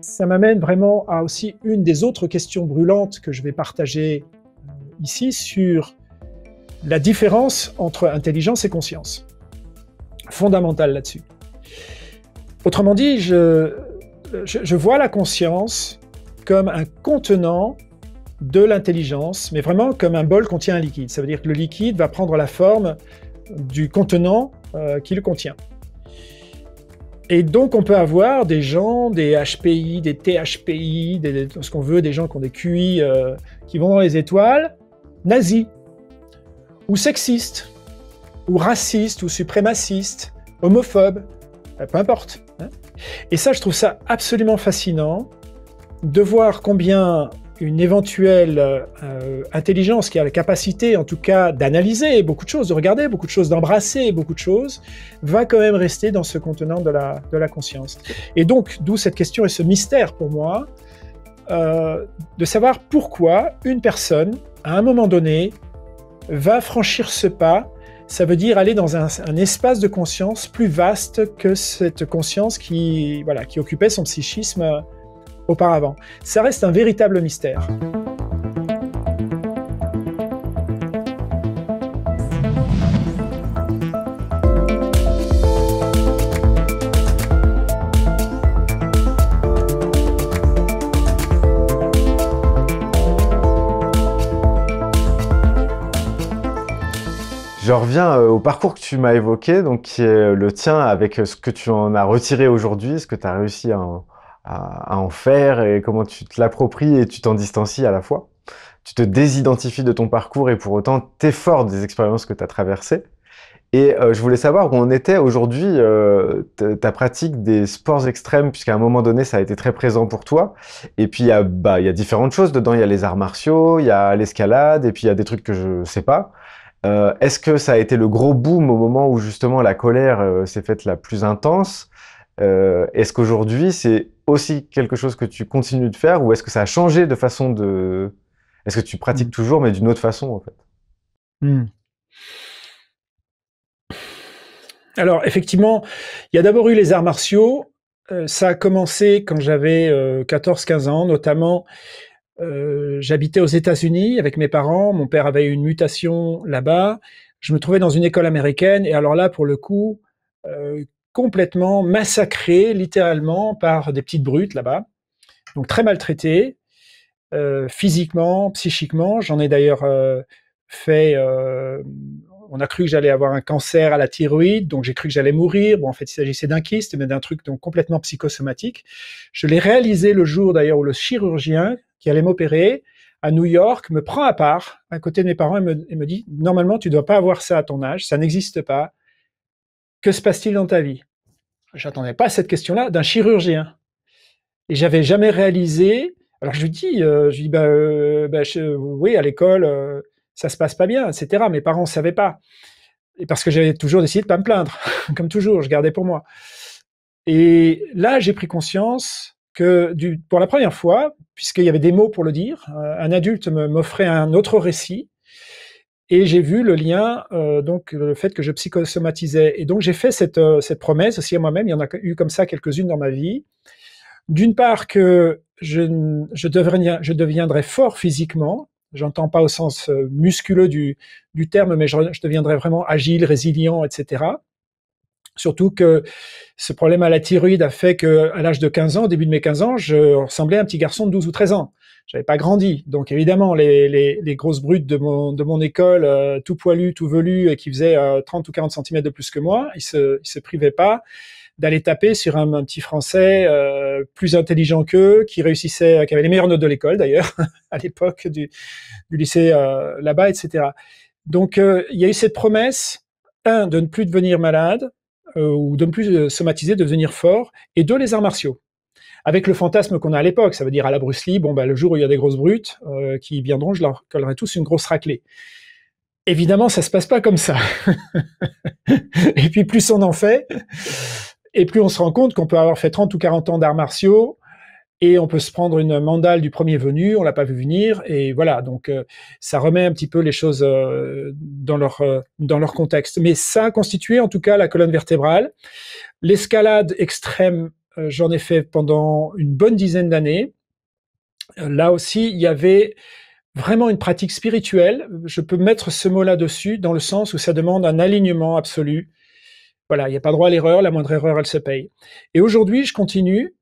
Ça m'amène vraiment à aussi une des autres questions brûlantes que je vais partager ici sur la différence entre intelligence et conscience. Fondamentale là-dessus. Autrement dit, je vois la conscience comme un contenant de l'intelligence, mais vraiment comme un bol contient un liquide. Ça veut dire que le liquide va prendre la forme du contenant qui le contient. Et donc, on peut avoir des gens, des HPI, des THPI, ce qu'on veut, des gens qui ont des QI qui vont dans les étoiles, nazis, ou sexistes, ou racistes, ou suprémacistes, homophobes, peu importe. Hein. Et ça, je trouve ça absolument fascinant de voir combien une éventuelle intelligence qui a la capacité, en tout cas, d'analyser beaucoup de choses, de regarder beaucoup de choses, d'embrasser beaucoup de choses, va quand même rester dans ce contenant de la conscience. Et donc, d'où cette question et ce mystère pour moi, de savoir pourquoi une personne, à un moment donné, va franchir ce pas. Ça veut dire aller dans un espace de conscience plus vaste que cette conscience qui occupait son psychisme auparavant. Ça reste un véritable mystère. Je reviens au parcours que tu m'as évoqué, donc qui est le tien avec ce que tu en as retiré aujourd'hui, ce que tu as réussi à en faire et comment tu te l'appropries et tu t'en distancies à la fois. Tu te désidentifies de ton parcours et pour autant t'es fort des expériences que tu as traversées. Et je voulais savoir où on était aujourd'hui, ta pratique des sports extrêmes, puisqu'à un moment donné ça a été très présent pour toi. Et puis il y a différentes choses dedans, il y a les arts martiaux, il y a l'escalade, et puis il y a des trucs que je sais pas. Est-ce que ça a été le gros boom au moment où justement la colère s'est faite la plus intense? Est-ce qu'aujourd'hui c'est aussi quelque chose que tu continues de faire ou est-ce que ça a changé de façon de... Est-ce que tu pratiques toujours mais d'une autre façon en fait? Alors effectivement, il y a d'abord eu les arts martiaux. Ça a commencé quand j'avais 14-15 ans, notamment j'habitais aux États-Unis avec mes parents. Mon père avait eu une mutation là-bas. Je me trouvais dans une école américaine et alors là, pour le coup, complètement massacré, littéralement, par des petites brutes là-bas. Donc très maltraité, physiquement, psychiquement. J'en ai d'ailleurs fait... on a cru que j'allais avoir un cancer à la thyroïde, donc j'ai cru que j'allais mourir. Bon, en fait, il s'agissait d'un kyste, mais d'un truc donc complètement psychosomatique. Je l'ai réalisé le jour d'ailleurs où le chirurgien qui allait m'opérer à New York me prend à part, à côté de mes parents, et me dit « Normalement, tu ne dois pas avoir ça à ton âge, ça n'existe pas. Que se passe-t-il dans ta vie ?» J'attendais pas cette question-là d'un chirurgien. Et j'avais jamais réalisé... Alors je lui dis oui, à l'école, ça se passe pas bien, etc. Mes parents ne savaient pas. Et parce que j'avais toujours décidé de pas me plaindre. Comme toujours, je gardais pour moi. Et là, j'ai pris conscience que pour la première fois, puisqu'il y avait des mots pour le dire, un adulte m'offrait un autre récit, et j'ai vu le lien, donc le fait que je psychosomatisais. Et donc j'ai fait cette promesse aussi à moi-même. Il y en a eu comme ça quelques-unes dans ma vie. D'une part que je deviendrais fort physiquement, j'entends pas au sens musculeux du terme, mais je deviendrais vraiment agile, résilient, etc. Surtout que ce problème à la thyroïde a fait qu'à l'âge de 15 ans, au début de mes 15 ans, je ressemblais à un petit garçon de 12 ou 13 ans. J'avais pas grandi. Donc évidemment, les grosses brutes de mon école, tout poilu, tout velu, et qui faisaient 30 ou 40 centimètres de plus que moi, ils se privaient pas d'aller taper sur un petit Français plus intelligent qu'eux, qui avait les meilleures notes de l'école d'ailleurs, à l'époque du lycée là-bas, etc. Donc il y a eu cette promesse, de ne plus devenir malade, ou de ne plus somatiser, de devenir fort, et deux, les arts martiaux. Avec le fantasme qu'on a à l'époque, ça veut dire à la Bruce Lee, le jour où il y a des grosses brutes qui viendront, je leur collerai tous une grosse raclée. Évidemment, ça se passe pas comme ça. Et puis plus on en fait, et plus on se rend compte qu'on peut avoir fait 30 ou 40 ans d'arts martiaux, et on peut se prendre une mandale du premier venu, on l'a pas vu venir, et voilà, donc ça remet un petit peu les choses dans leur contexte. Mais ça a constitué en tout cas la colonne vertébrale. L'escalade extrême j'en ai fait pendant une bonne dizaine d'années. Là aussi, il y avait vraiment une pratique spirituelle. Je peux mettre ce mot-là dessus, dans le sens où ça demande un alignement absolu. Voilà, il n'y a pas droit à l'erreur, la moindre erreur, elle se paye. Et aujourd'hui, je continue.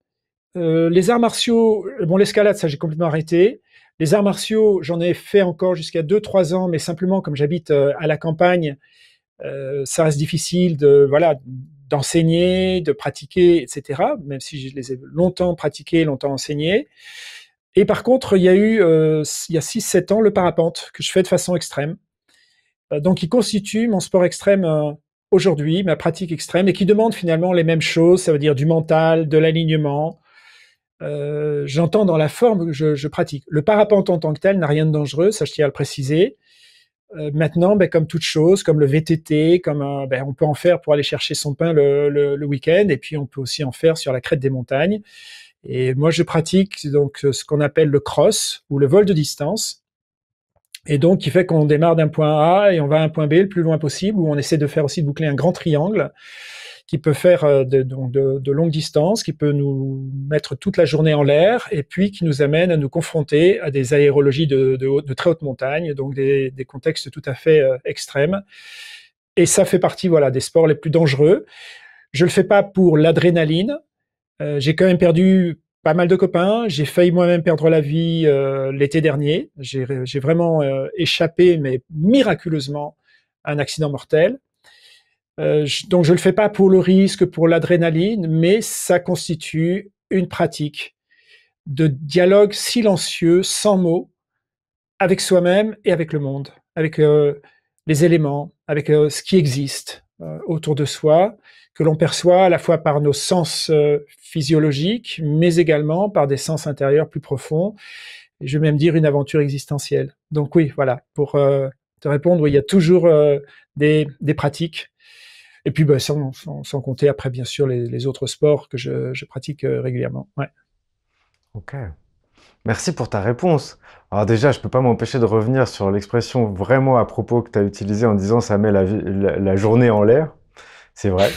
Les arts martiaux, bon, l'escalade, ça, j'ai complètement arrêté. Les arts martiaux, j'en ai fait encore jusqu'à 2-3 ans, mais simplement, comme j'habite à la campagne, ça reste difficile voilà, d'enseigner, de pratiquer, etc., même si je les ai longtemps pratiqués, longtemps enseignés. Et par contre, il y a eu, il y a 6-7 ans, le parapente, que je fais de façon extrême. Donc, qui constitue mon sport extrême aujourd'hui, ma pratique extrême, et qui demande finalement les mêmes choses, ça veut dire du mental, de l'alignement. J'entends dans la forme que je pratique. Le parapente en tant que tel n'a rien de dangereux, ça je tiens à le préciser. Maintenant, comme toute chose, comme le VTT, on peut en faire pour aller chercher son pain le week-end, et puis on peut aussi en faire sur la crête des montagnes. Et moi, je pratique donc ce qu'on appelle le cross ou le vol de distance, et donc qui fait qu'on démarre d'un point A et on va à un point B le plus loin possible, où on essaie de faire aussi de boucler un grand triangle qui peut faire de longues distances, qui peut nous mettre toute la journée en l'air, et puis qui nous amène à nous confronter à des aérologies de très haute montagne, donc des contextes tout à fait extrêmes. Et ça fait partie, voilà, des sports les plus dangereux. Je le fais pas pour l'adrénaline. J'ai quand même perdu pas mal de copains. J'ai failli moi-même perdre la vie l'été dernier. J'ai vraiment échappé, mais miraculeusement, à un accident mortel. Donc je le fais pas pour le risque, pour l'adrénaline, mais ça constitue une pratique de dialogue silencieux, sans mots, avec soi-même et avec le monde, avec les éléments, avec ce qui existe autour de soi, que l'on perçoit à la fois par nos sens physiologiques, mais également par des sens intérieurs plus profonds. Et je vais même dire une aventure existentielle. Donc oui, voilà, pour te répondre, oui, il y a toujours des pratiques. Et puis, sans compter après, bien sûr, les autres sports que je pratique régulièrement. Ouais. Ok. Merci pour ta réponse. Alors déjà, je peux pas m'empêcher de revenir sur l'expression vraiment à propos que tu as utilisée en disant ça met la journée en l'air. C'est vrai.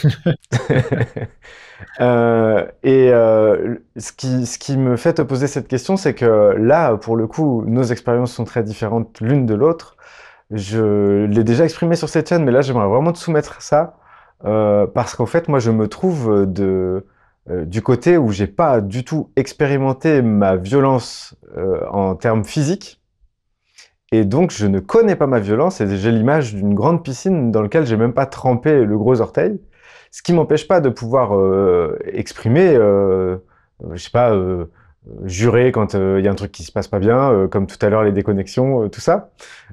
Ce qui me fait te poser cette question, c'est que là, pour le coup, nos expériences sont très différentes l'une de l'autre. Je l'ai déjà exprimé sur cette chaîne, mais là, j'aimerais vraiment te soumettre ça, parce qu'en fait, moi, je me trouve du côté où j'ai pas du tout expérimenté ma violence en termes physiques. Et donc, je ne connais pas ma violence et j'ai l'image d'une grande piscine dans laquelle j'ai même pas trempé le gros orteil. Ce qui m'empêche pas de pouvoir exprimer, je sais pas, jurer quand il y a un truc qui se passe pas bien, comme tout à l'heure les déconnexions, tout ça.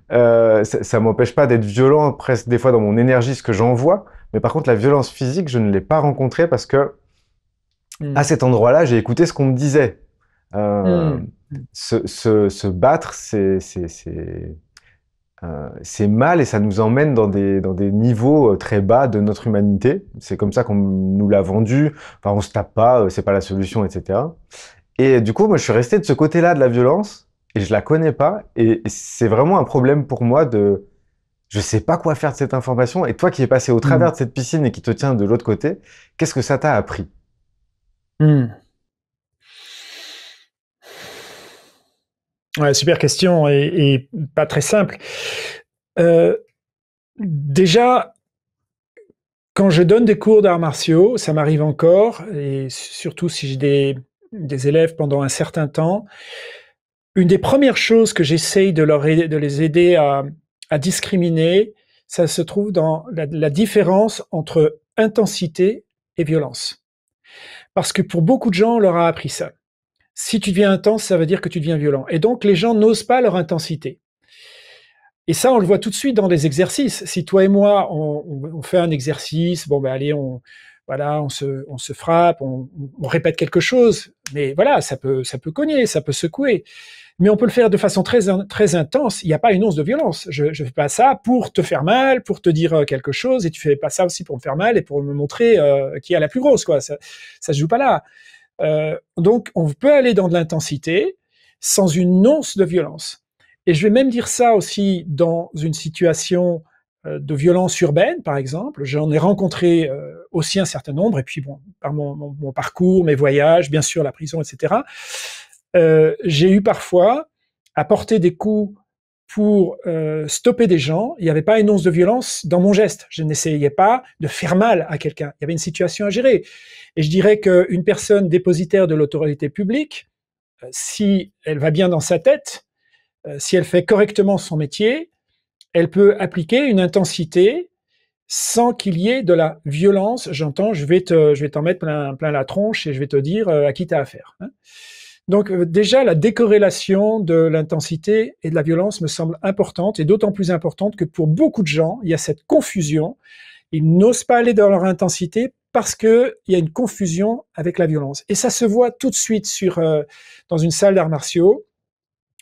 Ça m'empêche pas d'être violent presque des fois dans mon énergie, ce que j'envoie. Mais par contre, la violence physique, je ne l'ai pas rencontrée parce que à cet endroit-là, j'ai écouté ce qu'on me disait. Euh, se battre, c'est mal et ça nous emmène dans des niveaux très bas de notre humanité. C'est comme ça qu'on nous l'a vendu. Enfin, on se tape pas, c'est pas la solution, etc. Et du coup, moi, je suis resté de ce côté-là de la violence et je la connais pas. Et c'est vraiment un problème pour moi de, je sais pas quoi faire de cette information. Et toi qui es passé au travers de cette piscine et qui te tient de l'autre côté, qu'est-ce que ça t'a appris? Ouais, super question et pas très simple. Euh, Déjà, quand je donne des cours d'arts martiaux, ça m'arrive encore, et surtout si j'ai des élèves pendant un certain temps, une des premières choses que j'essaye de les aider à discriminer, ça se trouve dans la différence entre intensité et violence. Parce que pour beaucoup de gens, on leur a appris ça. Si tu deviens intense, ça veut dire que tu deviens violent. Et donc, les gens n'osent pas leur intensité. Et ça, on le voit tout de suite dans les exercices. Si toi et moi, on fait un exercice, allez, on se frappe, on répète quelque chose, mais voilà, ça peut cogner, ça peut secouer. Mais on peut le faire de façon très intense. Il n'y a pas une once de violence. Je ne fais pas ça pour te faire mal, pour te dire quelque chose, et tu fais pas ça aussi pour me faire mal et pour me montrer qui est la plus grosse, quoi. Ça se joue pas là. Donc, on peut aller dans de l'intensité sans une once de violence. Et je vais même dire ça aussi dans une situation de violences urbaines, par exemple. J'en ai rencontré aussi un certain nombre, et puis bon, par mon parcours, mes voyages, bien sûr la prison, etc. J'ai eu parfois à porter des coups pour stopper des gens. Il n'y avait pas une once de violence dans mon geste. Je n'essayais pas de faire mal à quelqu'un. Il y avait une situation à gérer. Et je dirais qu'une personne dépositaire de l'autorité publique, si elle va bien dans sa tête, si elle fait correctement son métier, elle peut appliquer une intensité sans qu'il y ait de la violence. J'entends, je vais t'en mettre plein la tronche et je vais te dire à qui t'as affaire. Hein. Donc déjà, la décorrélation de l'intensité et de la violence me semble importante, et d'autant plus importante que pour beaucoup de gens, il y a cette confusion. Ils n'osent pas aller dans leur intensité parce qu'il y a une confusion avec la violence. Et ça se voit tout de suite dans une salle d'arts martiaux.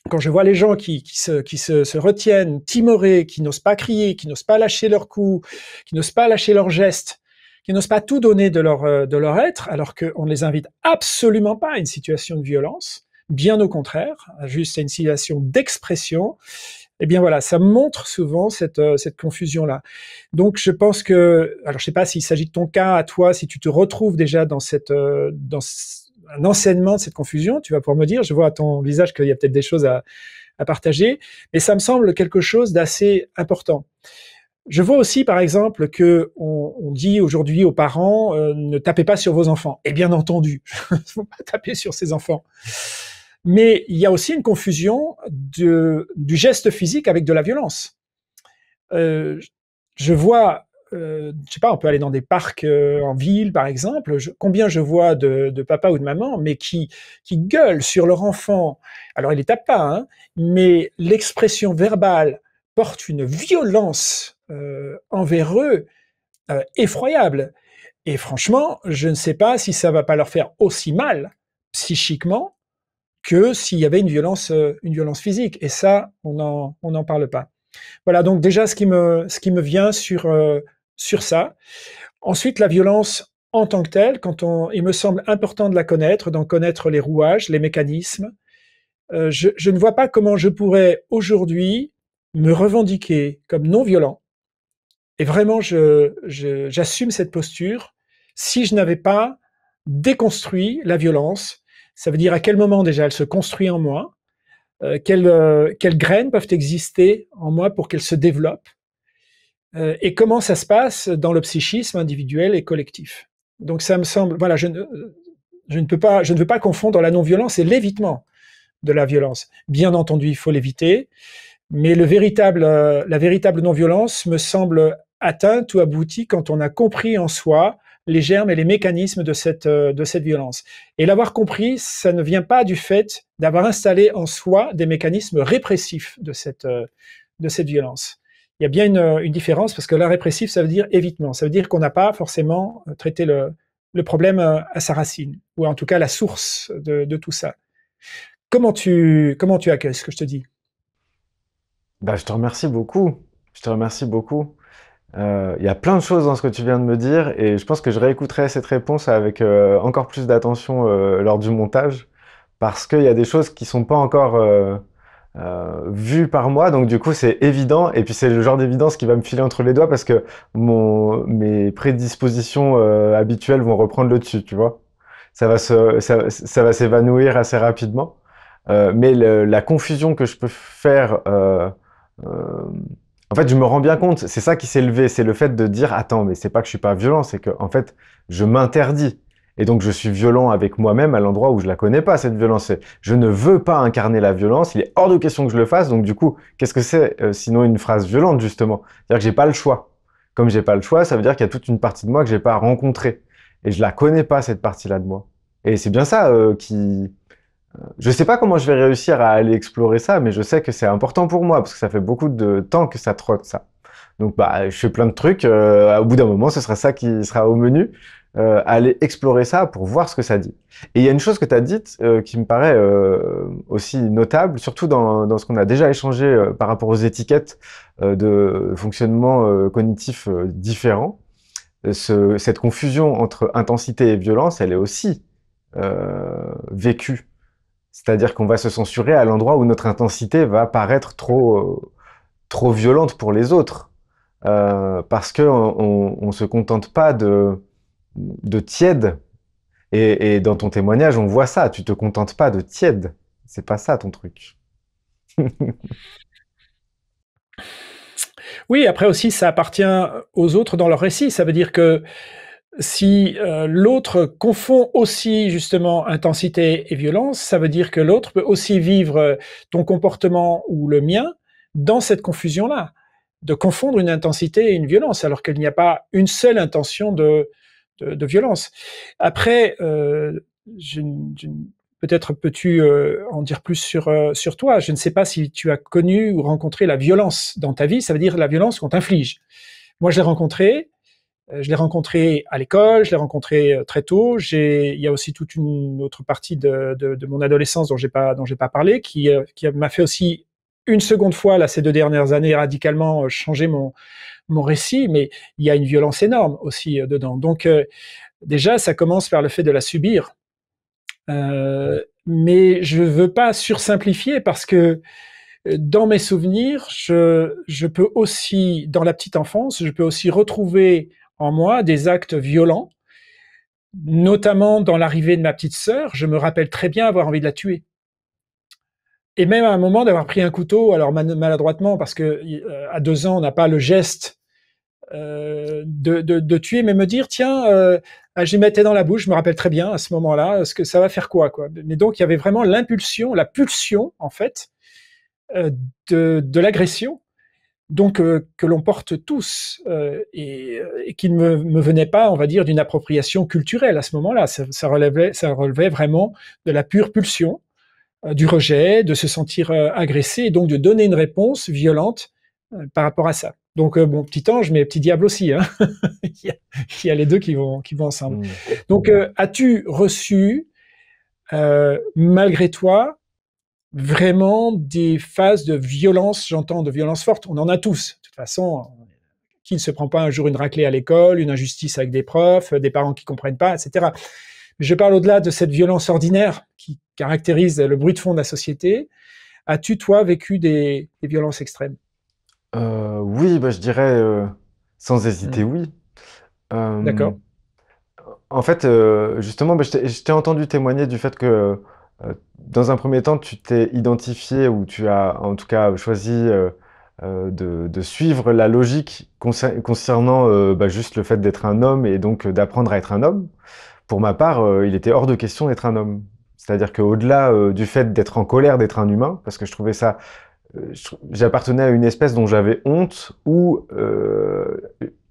Quand je vois les gens qui se retiennent, timorés, qui n'osent pas crier, qui n'osent pas lâcher leurs coups, qui n'osent pas lâcher leurs gestes, qui n'osent pas tout donner de leur être, alors qu'on ne les invite absolument pas à une situation de violence, bien au contraire, juste à une situation d'expression, eh bien voilà, ça montre souvent cette confusion-là. Donc je pense que, alors je sais pas s'il s'agit de ton cas à toi, si tu te retrouves déjà dans un enseignement de cette confusion, tu vas pouvoir me dire, je vois à ton visage qu'il y a peut-être des choses à partager, mais ça me semble quelque chose d'assez important. Je vois aussi, par exemple, que on dit aujourd'hui aux parents ne tapez pas sur vos enfants. Et bien entendu, il ne faut pas taper sur ses enfants. Mais il y a aussi une confusion du geste physique avec de la violence. Je vois, je sais pas, on peut aller dans des parcs en ville, par exemple. Combien je vois de papa ou de maman, mais qui gueulent sur leur enfant. Alors ils les tapent pas, hein, mais l'expression verbale porte une violence envers eux effroyable. Et franchement, je ne sais pas si ça va pas leur faire aussi mal psychiquement que s'il y avait une violence physique. Et ça, on n'en parle pas. Voilà, donc déjà ce qui me vient sur ça. Ensuite, la violence en tant que telle, il me semble important de la connaître, d'en connaître les rouages, les mécanismes. Je ne vois pas comment je pourrais aujourd'hui me revendiquer comme non violent. Et vraiment, j'assume cette posture si je n'avais pas déconstruit la violence. Ça veut dire à quel moment déjà elle se construit en moi, quelles graines peuvent exister en moi pour qu'elles se développent, et comment ça se passe dans le psychisme individuel et collectif. Donc ça me semble, voilà, je ne veux pas confondre la non-violence et l'évitement de la violence. Bien entendu, il faut l'éviter, mais la véritable non-violence me semble atteinte ou aboutie quand on a compris en soi les germes et les mécanismes de cette violence. Et l'avoir compris, ça ne vient pas du fait d'avoir installé en soi des mécanismes répressifs de cette violence. Il y a bien une différence, parce que la répressif, ça veut dire évitement. Ça veut dire qu'on n'a pas forcément traité le problème à sa racine, ou en tout cas la source de tout ça. Comment tu accueilles ce que je te dis? Bah, je te remercie beaucoup. Je te remercie beaucoup. Il y a plein de choses dans ce que tu viens de me dire et je pense que je réécouterai cette réponse avec encore plus d'attention lors du montage parce qu'il y a des choses qui sont pas encore vues par moi, donc du coup c'est évident et puis c'est le genre d'évidence qui va me filer entre les doigts parce que mes prédispositions habituelles vont reprendre le dessus, tu vois. Ça va s'évanouir assez rapidement. Mais la confusion que je peux faire euh, en fait, je me rends bien compte, c'est ça qui s'est levé, c'est le fait de dire, attends, mais c'est pas que je suis pas violent, c'est que, en fait, je m'interdis. Et donc, je suis violent avec moi-même à l'endroit où je la connais pas, cette violence. Je ne veux pas incarner la violence, il est hors de question que je le fasse, donc du coup, qu'est-ce que c'est, sinon une phrase violente, justement? C'est-à-dire que j'ai pas le choix. Comme j'ai pas le choix, ça veut dire qu'il y a toute une partie de moi que j'ai pas rencontrée. Et je la connais pas, cette partie-là de moi. Et c'est bien ça, je sais pas comment je vais réussir à aller explorer ça, mais je sais que c'est important pour moi parce que ça fait beaucoup de temps que ça trotte ça. Donc bah je fais plein de trucs. Au bout d'un moment, ce sera ça qui sera au menu. Aller explorer ça pour voir ce que ça dit. Et il y a une chose que tu as dite qui me paraît aussi notable, surtout dans ce qu'on a déjà échangé par rapport aux étiquettes de fonctionnement cognitif différents. Cette confusion entre intensité et violence, elle est aussi vécue. C'est-à-dire qu'on va se censurer à l'endroit où notre intensité va paraître trop violente pour les autres. parce que on se contente pas de tiède. Et dans ton témoignage, on voit ça. Tu te contentes pas de tiède. C'est pas ça ton truc. Oui, après aussi, ça appartient aux autres dans leur récit. Ça veut dire que si l'autre confond aussi justement intensité et violence, ça veut dire que l'autre peut aussi vivre ton comportement ou le mien dans cette confusion-là, de confondre une intensité et une violence, alors qu'il n'y a pas une seule intention de violence. Après, peut-être peux-tu en dire plus sur toi. Je ne sais pas si tu as connu ou rencontré la violence dans ta vie, ça veut dire la violence qu'on t'inflige. Moi, je l'ai rencontré à l'école, je l'ai rencontré très tôt. Il y a aussi toute une autre partie de mon adolescence dont j'ai pas parlé, qui m'a fait aussi une seconde fois, là, ces 2 dernières années, radicalement changer mon récit, mais il y a une violence énorme aussi dedans. Donc, déjà, ça commence par le fait de la subir. Mais je veux pas sursimplifier parce que dans mes souvenirs, je peux aussi, dans la petite enfance, je peux aussi retrouver en moi des actes violents, notamment dans l'arrivée de ma petite sœur. Je me rappelle très bien avoir envie de la tuer. Et même à un moment d'avoir pris un couteau, alors maladroitement, parce que à 2 ans, on n'a pas le geste de tuer, mais me dire, tiens, je les mettais dans la bouche, je me rappelle très bien à ce moment-là, ce que ça va faire quoi. Mais donc, il y avait vraiment l'impulsion, la pulsion, en fait, euh, de l'agression, donc que l'on porte tous, et qui ne me venait pas, on va dire, d'une appropriation culturelle à ce moment-là. Ça relevait vraiment de la pure pulsion, du rejet, de se sentir agressé, et donc de donner une réponse violente par rapport à ça. Donc, bon, petit ange, mais petit diable aussi. Hein. Il y a les deux qui vont ensemble. Mm. Donc, as-tu reçu, malgré toi, vraiment des phases de violence, j'entends de violence forte, on en a tous. De toute façon, qui ne se prend pas un jour une raclée à l'école, une injustice avec des profs, des parents qui comprennent pas, etc. Mais je parle au-delà de cette violence ordinaire qui caractérise le bruit de fond de la société. As-tu, toi, vécu des violences extrêmes? Oui, bah, je dirais sans hésiter Hmm. oui. Euh, D'accord. En fait, justement, bah, je t'ai entendu témoigner du fait que, dans un premier temps, tu t'es identifié ou tu as en tout cas choisi de suivre la logique concernant bah, juste le fait d'être un homme et donc d'apprendre à être un homme. Pour ma part, il était hors de question d'être un homme. C'est-à-dire qu'au-delà du fait d'être en colère d'être un humain, parce que je trouvais ça j'appartenais à une espèce dont j'avais honte ou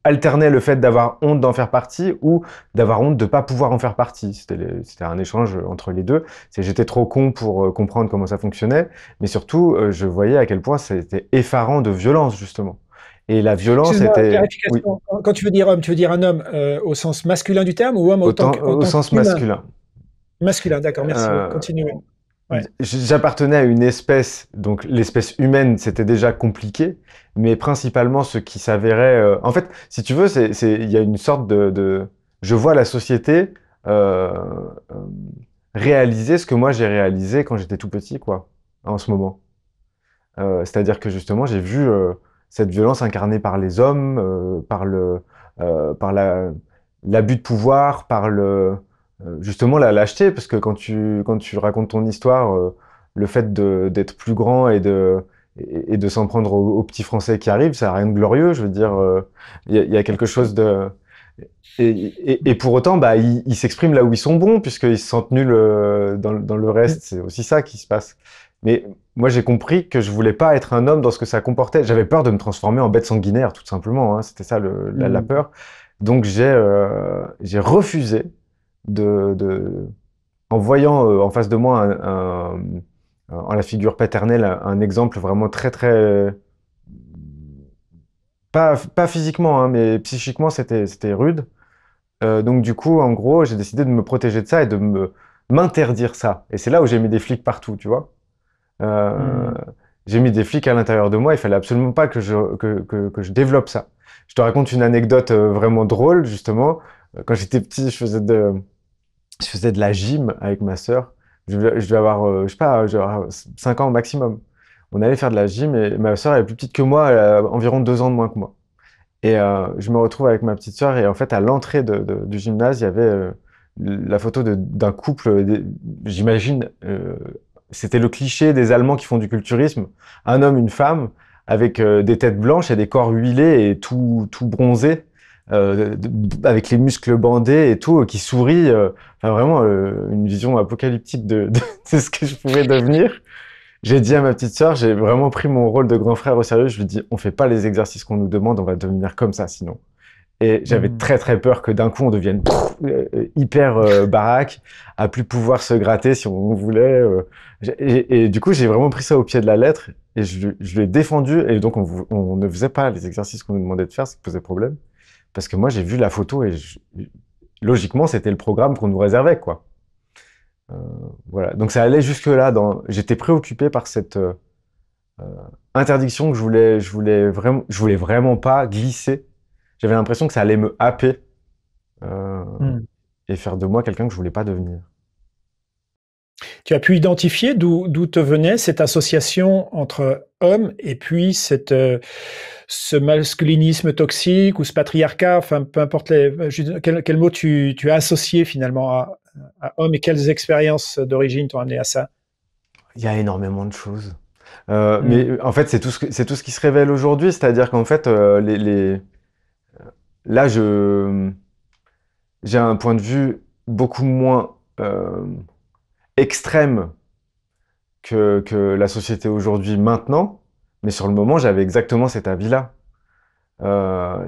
alternait le fait d'avoir honte d'en faire partie ou d'avoir honte de pas pouvoir en faire partie. C'était un échange entre les deux. J'étais trop con pour comprendre comment ça fonctionnait, mais surtout je voyais à quel point c'était effarant de violence justement. Et la violence Excuse-moi, était, oui, clarification. Quand tu veux dire homme, tu veux dire un homme au sens masculin du terme ou homme en au tant sens qu'humain? masculin. Masculin, d'accord, merci. Oui, Euh, continuez. Ouais. J'appartenais à une espèce, donc l'espèce humaine, c'était déjà compliqué, mais principalement ce qui s'avérait. En fait, si tu veux, il y a une sorte je vois la société euh, euh, réaliser ce que moi j'ai réalisé quand j'étais tout petit, quoi, en ce moment. C'est-à-dire que justement, j'ai vu cette violence incarnée par les hommes, par l'abus de pouvoir, justement la lâcheté, parce que quand tu racontes ton histoire, le fait d'être plus grand et de s'en prendre aux petits Français qui arrivent, ça n'a rien de glorieux. Je veux dire, il y a quelque chose de et pour autant, bah, ils s'expriment là où ils sont bons, puisqu'ils se sentent nuls dans le reste. C'est aussi ça qui se passe. Mais moi, j'ai compris que je voulais pas être un homme dans ce que ça comportait. J'avais peur de me transformer en bête sanguinaire, tout simplement. Hein. C'était ça la Mm. peur. Donc j'ai refusé en voyant en face de moi en la figure paternelle un exemple vraiment très très pas physiquement, hein, mais psychiquement c'était rude. Donc du coup, en gros, j'ai décidé de me protéger de ça et de me m'interdire ça. Et c'est là où j'ai mis des flics partout, tu vois. Euh, Mm. j'ai mis des flics à l'intérieur de moi. Il fallait absolument pas que je développe ça. Je te raconte une anecdote vraiment drôle, justement. Quand j'étais petit, je faisais de la gym avec ma sœur. Je devais avoir, je sais pas, genre 5 ans au maximum. On allait faire de la gym et ma sœur elle est plus petite que moi, elle a environ 2 ans de moins que moi. Et je me retrouve avec ma petite sœur et en fait, à l'entrée du gymnase, il y avait la photo d'un couple, j'imagine, c'était le cliché des Allemands qui font du culturisme, un homme, une femme, avec des têtes blanches et des corps huilés et tout bronzés, avec les muscles bandés et tout, qui sourit. Enfin, vraiment, une vision apocalyptique de ce que je pouvais devenir. J'ai dit à ma petite sœur, j'ai vraiment pris mon rôle de grand frère au sérieux. Je lui dis, on fait pas les exercices qu'on nous demande, on va devenir comme ça sinon. Et j'avais Hmm. très très peur que d'un coup on devienne hyper baraque, à plus pouvoir se gratter si on voulait. Et du coup, j'ai vraiment pris ça au pied de la lettre et je l'ai défendu. Et donc, on ne faisait pas les exercices qu'on nous demandait de faire, ce qui posait problème. Parce que moi, j'ai vu la photo et logiquement, c'était le programme qu'on nous réservait, quoi. Euh, voilà. Donc, ça allait jusque-là. J'étais préoccupé par cette interdiction que je voulais vraiment pas glisser. J'avais l'impression que ça allait me happer euh, Hmm. et faire de moi quelqu'un que je voulais pas devenir. Tu as pu identifier d'où te venait cette association entre hommes et puis ce masculinisme toxique ou ce patriarcat, enfin peu importe quel mot tu as associé finalement à homme et quelles expériences d'origine t'ont amené à ça. Il y a énormément de choses. Hmm. Mais en fait, c'est tout ce qui se révèle aujourd'hui. C'est-à-dire qu'en fait, là, j'ai un point de vue beaucoup moins extrême que la société aujourd'hui maintenant. Mais sur le moment, j'avais exactement cet avis-là.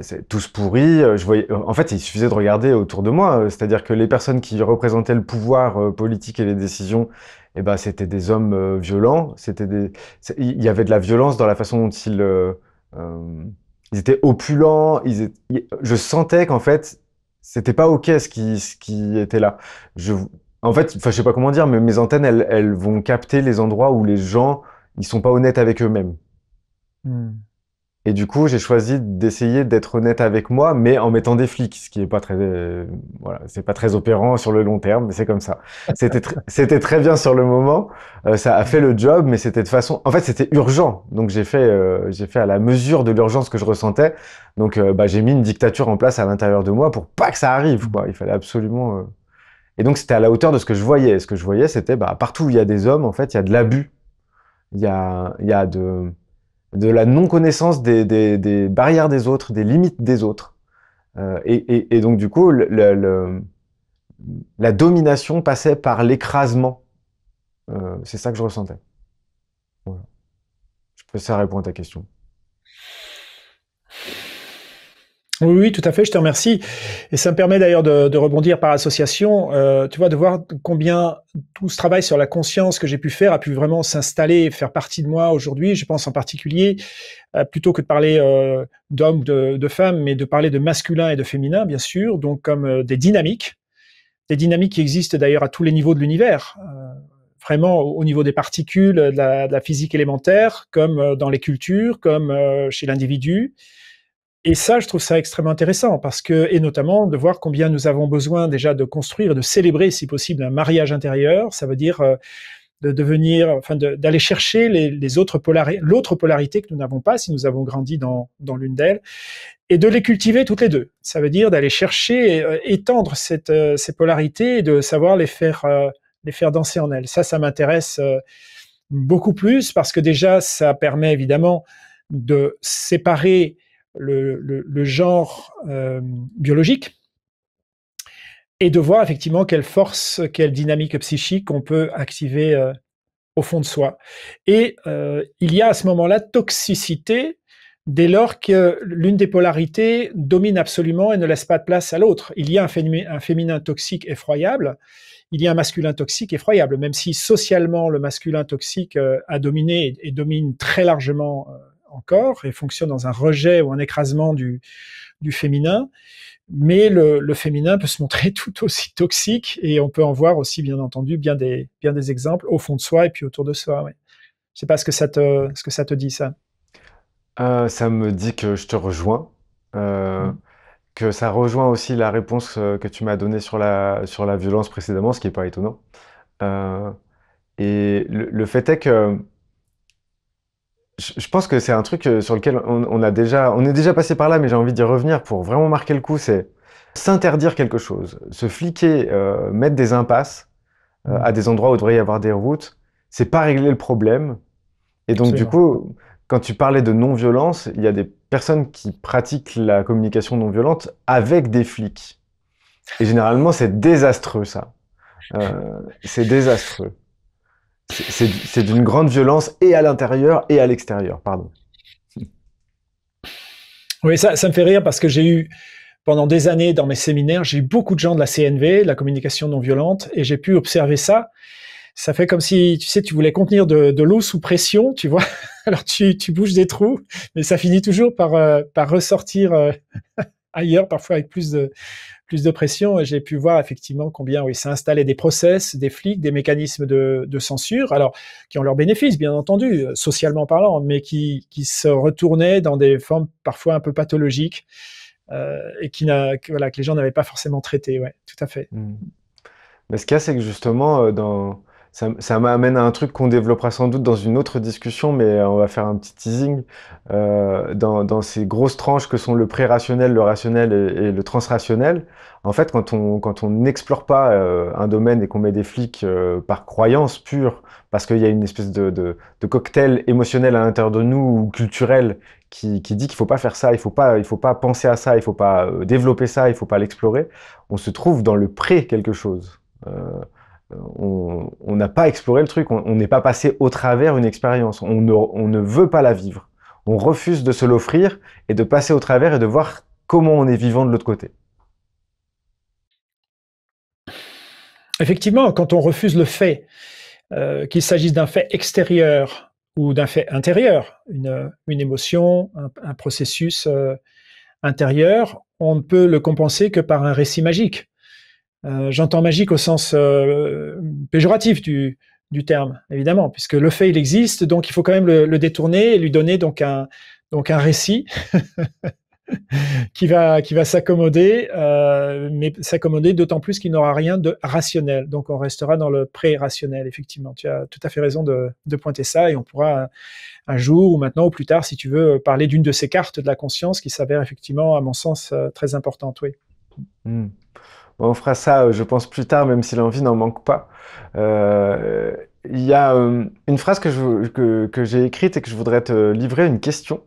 C'est tous pourris. En fait, il suffisait de regarder autour de moi. C'est-à-dire que les personnes qui représentaient le pouvoir politique et les décisions, eh ben, c'était des hommes violents. Il y avait de la violence dans la façon dont euh, ils étaient opulents. Je sentais qu'en fait, c'était pas ok ce qui était là. Je, En fait, enfin, je sais pas comment dire, mais mes antennes, elles vont capter les endroits où les gens, ils sont pas honnêtes avec eux-mêmes. Hmm. Et du coup, j'ai choisi d'essayer d'être honnête avec moi, mais en mettant des flics, ce qui est pas très, voilà, c'est pas très opérant sur le long terme, mais c'est comme ça. C'était très bien sur le moment, ça a fait le job, mais c'était de façon, en fait, c'était urgent, donc j'ai fait à la mesure de l'urgence que je ressentais, donc bah, j'ai mis une dictature en place à l'intérieur de moi pour pas que ça arrive, quoi. Il fallait absolument, et donc c'était à la hauteur de ce que je voyais. Ce que je voyais, c'était bah, partout où il y a des hommes, en fait, il y a de l'abus, il y a de la non-connaissance des barrières des autres, des limites des autres. Et donc, du coup, la domination passait par l'écrasement. C'est ça que je ressentais. Voilà. Je peux ça répondre à ta question. Oui, oui, tout à fait, je te remercie. Et ça me permet d'ailleurs de rebondir par association, tu vois, de voir combien tout ce travail sur la conscience que j'ai pu faire a pu vraiment s'installer et faire partie de moi aujourd'hui. Je pense en particulier, plutôt que de parler d'hommes ou de femmes, mais de parler de masculin et de féminin, bien sûr, donc comme des dynamiques qui existent d'ailleurs à tous les niveaux de l'univers. Vraiment au niveau des particules, de la physique élémentaire, comme dans les cultures, comme chez l'individu. Et ça, je trouve ça extrêmement intéressant parce que, et notamment de voir combien nous avons besoin déjà de construire et de célébrer, si possible, un mariage intérieur. Ça veut dire de devenir, enfin, d'aller chercher l'autre polarité que nous n'avons pas si nous avons grandi dans l'une d'elles, et de les cultiver toutes les deux. Ça veut dire d'aller chercher, étendre ces polarités et de savoir les faire danser en elles. Ça m'intéresse beaucoup plus parce que déjà, ça permet évidemment de séparer le genre biologique et de voir effectivement quelle force, quelle dynamique psychique on peut activer au fond de soi. Et il y a à ce moment-là toxicité dès lors que l'une des polarités domine absolument et ne laisse pas de place à l'autre. Il y a un féminin toxique effroyable, il y a un masculin toxique effroyable, même si socialement le masculin toxique a dominé et domine très largement encore et fonctionne dans un rejet ou un écrasement du féminin. Mais le féminin peut se montrer tout aussi toxique et on peut en voir aussi, bien entendu, bien des exemples au fond de soi et puis autour de soi. Ouais. Je sais pas ce que ça te dit, ça. Ça me dit que je te rejoins, euh, Mm. que ça rejoint aussi la réponse que tu m'as donnée sur la violence précédemment, ce qui n'est pas étonnant. Euh, et le fait est que je pense que c'est un truc sur lequel on est déjà passé par là, mais j'ai envie d'y revenir pour vraiment marquer le coup, c'est s'interdire quelque chose, se fliquer, mettre des impasses Mm. à des endroits où il devrait y avoir des routes, c'est pas régler le problème. Et donc, du Absolument. coup, quand tu parlais de non-violence, il y a des personnes qui pratiquent la communication non violente avec des flics. Et généralement, c'est désastreux, ça. C'est désastreux. C'est d'une grande violence et à l'intérieur et à l'extérieur, pardon. Oui, ça me fait rire parce que j'ai eu, pendant des années dans mes séminaires, j'ai eu beaucoup de gens de la CNV, de la communication non violente, et j'ai pu observer ça. Ça fait comme si, tu sais, tu voulais contenir de l'eau sous pression, tu vois. Alors tu bouges des trous, mais ça finit toujours par ressortir ailleurs, parfois avec plus de pression. Et j'ai pu voir effectivement combien, oui, ça installait des process, des flics, des mécanismes de censure, alors qui ont leurs bénéfices, bien entendu, socialement parlant, mais qui se retournaient dans des formes parfois un peu pathologiques et voilà, que les gens n'avaient pas forcément traité. Ouais, tout à fait. Mm. Mais ce qu'il y a, c'est que justement, ça m'amène à un truc qu'on développera sans doute dans une autre discussion, mais on va faire un petit teasing. Dans ces grosses tranches que sont le pré-rationnel, le rationnel et le transrationnel, en fait, quand on n'explore pas un domaine et qu'on met des flics par croyance pure, parce qu'il y a une espèce de cocktail émotionnel à l'intérieur de nous ou culturel qui dit qu'il faut pas faire ça, il faut pas penser à ça, il faut pas développer ça, il faut pas l'explorer, on se trouve dans le pré quelque chose. On n'a pas exploré le truc, on n'est pas passé au travers une expérience, on ne veut pas la vivre. On refuse de se l'offrir et de passer au travers et de voir comment on est vivant de l'autre côté. Effectivement, quand on refuse le fait, qu'il s'agisse d'un fait extérieur ou d'un fait intérieur, une émotion, un processus intérieur, on ne peut le compenser que par un récit magique. J'entends magique au sens péjoratif du terme, évidemment, puisque le fait, il existe, donc il faut quand même le détourner et lui donner donc un récit qui va s'accommoder, mais s'accommoder d'autant plus qu'il n'aura rien de rationnel. Donc on restera dans le pré-rationnel, effectivement. Tu as tout à fait raison de pointer ça, et on pourra un jour ou maintenant ou plus tard, si tu veux, parler d'une de ces cartes de la conscience qui s'avère effectivement, à mon sens, très importante, oui. Hmm. Bon, on fera ça, je pense, plus tard, même si l'envie n'en manque pas. Euh, Il y a une phrase que j'ai écrite et que je voudrais te livrer, une question.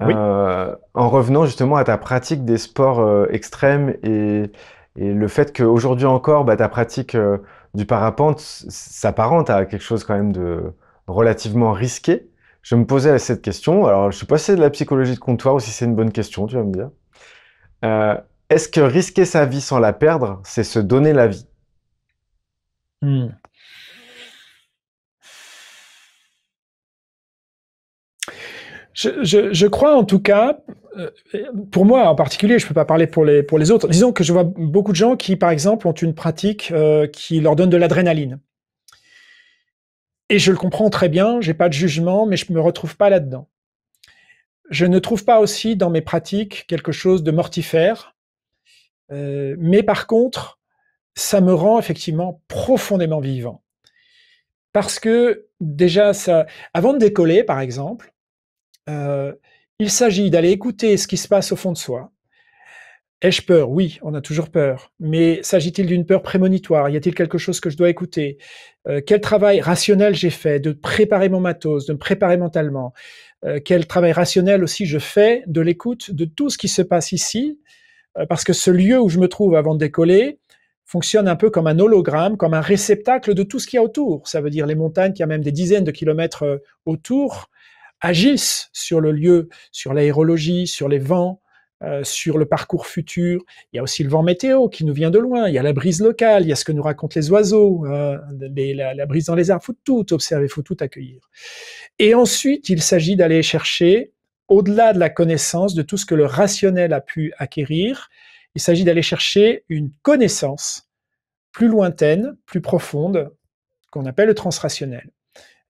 Oui. En revenant justement à ta pratique des sports extrêmes et le fait qu'aujourd'hui encore, bah, ta pratique du parapente s'apparente à quelque chose quand même de relativement risqué. Je me posais cette question. Alors, je sais pas si c'est de la psychologie de comptoir ou si c'est une bonne question, tu vas me dire. Euh, Est-ce que risquer sa vie sans la perdre, c'est se donner la vie? Hmm. Je crois en tout cas, euh, pour moi en particulier, je ne peux pas parler pour les autres. Disons que je vois beaucoup de gens qui, par exemple, ont une pratique qui leur donne de l'adrénaline. Et je le comprends très bien, j'ai pas de jugement, mais je me retrouve pas là-dedans. Je ne trouve pas aussi dans mes pratiques quelque chose de mortifère, mais par contre, ça me rend effectivement profondément vivant. Parce que déjà, avant de décoller, par exemple, euh, il s'agit d'aller écouter ce qui se passe au fond de soi. Ai-je peur? Oui, on a toujours peur. Mais s'agit-il d'une peur prémonitoire? Y a-t-il quelque chose que je dois écouter? Quel travail rationnel j'ai fait de préparer mon matos, de me préparer mentalement? Quel travail rationnel aussi je fais de l'écoute de tout ce qui se passe ici? Parce que ce lieu où je me trouve avant de décoller fonctionne un peu comme un hologramme, comme un réceptacle de tout ce qu'il y a autour. Ça veut dire les montagnes, qui a même des dizaines de kilomètres autour, agissent sur le lieu, sur l'aérologie, sur les vents, sur le parcours futur. Il y a aussi le vent météo qui nous vient de loin, il y a la brise locale, il y a ce que nous racontent les oiseaux, la brise dans les arbres, il faut tout observer, il faut tout accueillir. Et ensuite, il s'agit d'aller chercher, au-delà de la connaissance, de tout ce que le rationnel a pu acquérir, il s'agit d'aller chercher une connaissance plus lointaine, plus profonde, qu'on appelle le transrationnel.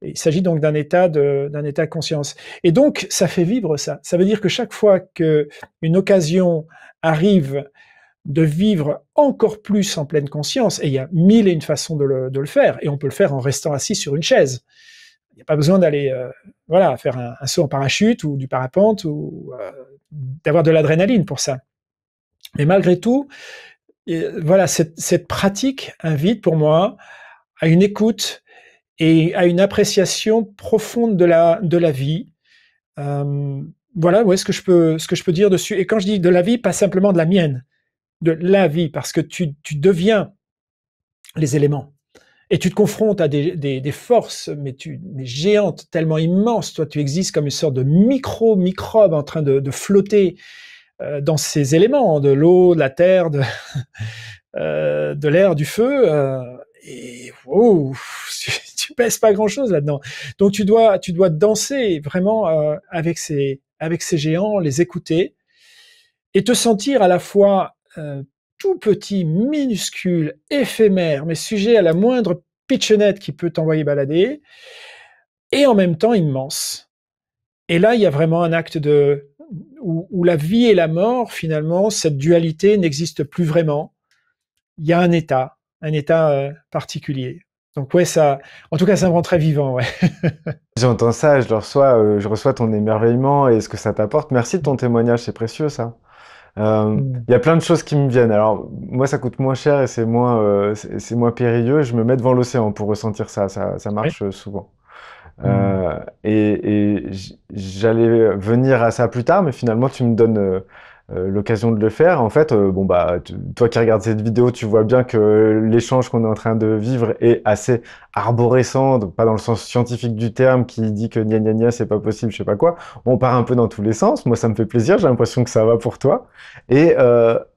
Et il s'agit donc d'un état de conscience. Et donc, ça fait vivre ça. Ça veut dire que chaque fois qu'une occasion arrive de vivre encore plus en pleine conscience, et il y a mille et une façons de le faire, et on peut le faire en restant assis sur une chaise. Il n'y a pas besoin d'aller voilà, faire un saut en parachute ou du parapente ou d'avoir de l'adrénaline pour ça. Mais malgré tout, voilà, cette pratique invite pour moi à une écoute et à une appréciation profonde de la vie. Voilà, ouais, ce que je peux dire dessus. Et quand je dis de la vie, pas simplement de la mienne, de la vie, parce que tu deviens les éléments. Et tu te confrontes à des forces, mais géantes, tellement immenses. Toi, tu existes comme une sorte de microbe en train de flotter dans ces éléments, de l'eau, de la terre, de l'air, du feu. Et wow, tu pèses pas grand-chose là-dedans. Donc tu dois danser vraiment avec ces géants, les écouter et te sentir à la fois tout petit, minuscule, éphémère, mais sujet à la moindre pitchenette qui peut t'envoyer balader, et en même temps immense. Et là, il y a vraiment un acte où la vie et la mort, finalement, cette dualité n'existe plus vraiment. Il y a un état particulier. Donc ouais, ça, en tout cas, ça me rend très vivant, ouais. J'entends ça, je reçois ton émerveillement et ce que ça t'apporte. Merci de ton témoignage, c'est précieux ça. Mm. Il y a plein de choses qui me viennent. Alors moi, ça coûte moins cher et c'est moins périlleux. Je me mets devant l'océan pour ressentir ça. Ça Ouais. marche souvent. Mm. J'allais venir à ça plus tard, mais finalement, tu me donnes l'occasion de le faire. En fait, bon bah, toi qui regardes cette vidéo, tu vois bien que l'échange qu'on est en train de vivre est assez arborescent, donc pas dans le sens scientifique du terme, qui dit que gna gna gna, c'est pas possible, je sais pas quoi. On part un peu dans tous les sens. Moi, ça me fait plaisir. J'ai l'impression que ça va pour toi. Et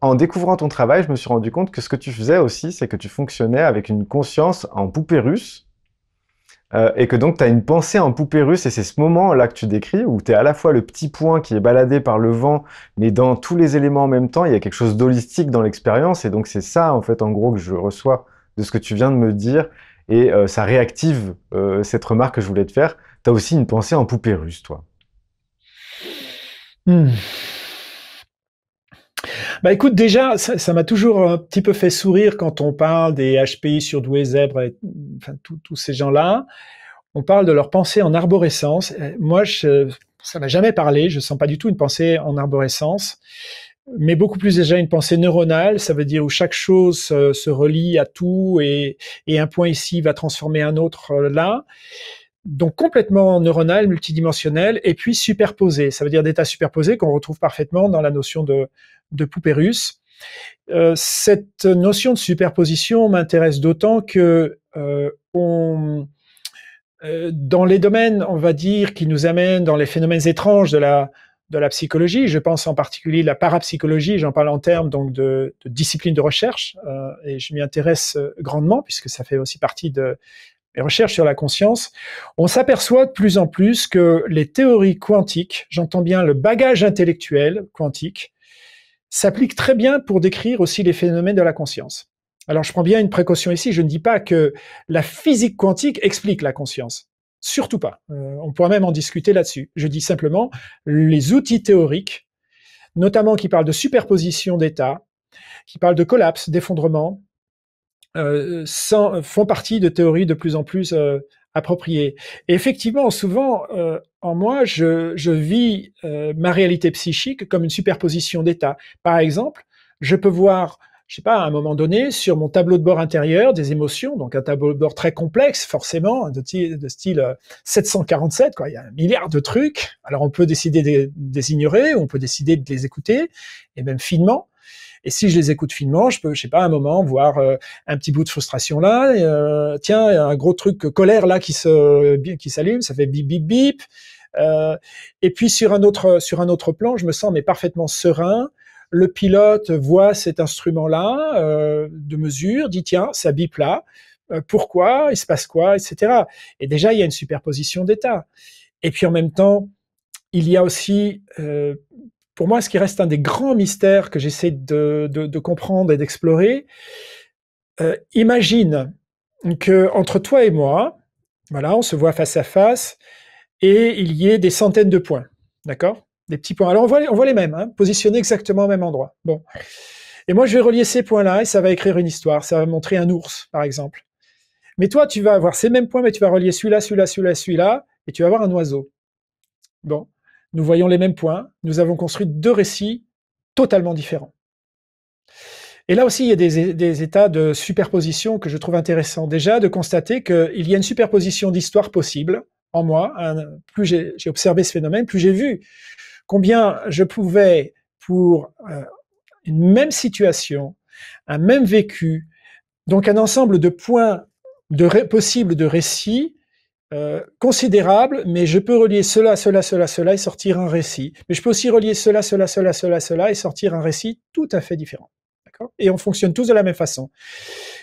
en découvrant ton travail, je me suis rendu compte que ce que tu faisais aussi, c'est que tu fonctionnais avec une conscience en poupée russe. Et que donc tu as une pensée en poupée russe, et c'est ce moment-là que tu décris, où tu es à la fois le petit point qui est baladé par le vent, mais dans tous les éléments en même temps, il y a quelque chose d'holistique dans l'expérience, et donc c'est ça, en fait, en gros, que je reçois de ce que tu viens de me dire, et ça réactive cette remarque que je voulais te faire. Tu as aussi une pensée en poupée russe, toi. Mm. Bah écoute, déjà, ça m'a toujours un petit peu fait sourire quand on parle des HPI surdoués zèbres, et, enfin tous ces gens-là. On parle de leur pensée en arborescence. Moi, ça m'a jamais parlé. Je sens pas du tout une pensée en arborescence, mais beaucoup plus déjà une pensée neuronale. Ça veut dire où chaque chose se relie à tout et un point ici va transformer un autre là. Donc complètement neuronal, multidimensionnel, et puis superposé. Ça veut dire d'états superposés qu'on retrouve parfaitement dans la notion de poupée russe. Cette notion de superposition m'intéresse d'autant que dans les domaines, on va dire, qui nous amènent dans les phénomènes étranges de la psychologie, je pense en particulier la parapsychologie, j'en parle en termes donc de discipline de recherche, et je m'y intéresse grandement puisque ça fait aussi partie de mes recherches sur la conscience. On s'aperçoit de plus en plus que les théories quantiques, j'entends bien le bagage intellectuel quantique, s'applique très bien pour décrire aussi les phénomènes de la conscience. Alors je prends bien une précaution ici, je ne dis pas que la physique quantique explique la conscience. Surtout pas. On pourra même en discuter là-dessus. Je dis simplement les outils théoriques, notamment qui parlent de superposition d'états, qui parlent de collapse, d'effondrement, font partie de théories de plus en plus appropriées. Et effectivement, souvent, en moi, je vis ma réalité psychique comme une superposition d'états. Par exemple, je peux voir, je sais pas, à un moment donné, sur mon tableau de bord intérieur, des émotions, donc un tableau de bord très complexe, forcément, de style 747, quoi. Il y a un milliard de trucs. Alors, on peut décider de les ignorer, ou on peut décider de les écouter, et même finement. Et si je les écoute finement, je peux, je sais pas, à un moment voir un petit bout de frustration là, tiens, un gros truc colère là qui s'allume, ça fait bip bip bip. Et puis sur un autre plan, je me sens mais parfaitement serein. Le pilote voit cet instrument-là de mesure, dit tiens, ça bip là. Pourquoi? Il se passe quoi, etc. Et déjà, il y a une superposition d'états. Et puis en même temps, il y a aussi pour moi, ce qui reste un des grands mystères que j'essaie de comprendre et d'explorer, imagine que entre toi et moi, voilà, on se voit face à face, et il y ait des centaines de points, d'accord? Des petits points. Alors on voit les mêmes, hein, positionnés exactement au même endroit. Bon. Et moi, je vais relier ces points-là, et ça va écrire une histoire. Ça va montrer un ours, par exemple. Mais toi, tu vas avoir ces mêmes points, mais tu vas relier celui-là, celui-là, celui-là, celui-là, et tu vas avoir un oiseau. Bon, nous voyons les mêmes points, nous avons construit deux récits totalement différents. Et là aussi, il y a des états de superposition que je trouve intéressants. Déjà, de constater qu'il y a une superposition d'histoires possible en moi. Plus j'ai observé ce phénomène, plus j'ai vu combien je pouvais, pour une même situation, un même vécu, donc un ensemble de points possibles de récits, considérable, mais je peux relier cela, cela, cela, cela et sortir un récit. Mais je peux aussi relier cela, cela, cela, cela, cela et sortir un récit tout à fait différent. Et on fonctionne tous de la même façon.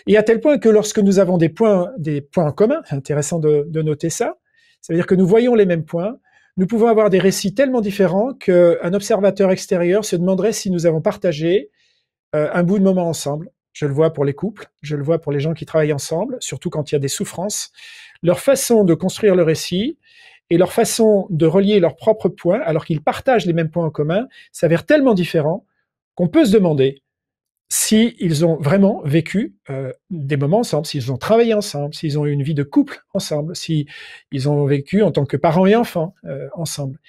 Et à tel point que lorsque nous avons des points en commun, c'est intéressant de noter ça, ça veut dire que nous voyons les mêmes points, nous pouvons avoir des récits tellement différents qu'un observateur extérieur se demanderait si nous avons partagé un bout de moment ensemble. Je le vois pour les couples, je le vois pour les gens qui travaillent ensemble, surtout quand il y a des souffrances. Leur façon de construire le récit et leur façon de relier leurs propres points, alors qu'ils partagent les mêmes points en commun, s'avère tellement différent qu'on peut se demander s'ils ont vraiment vécu des moments ensemble, s'ils ont travaillé ensemble, s'ils ont eu une vie de couple ensemble, s'ils ont vécu en tant que parents et enfants ensemble.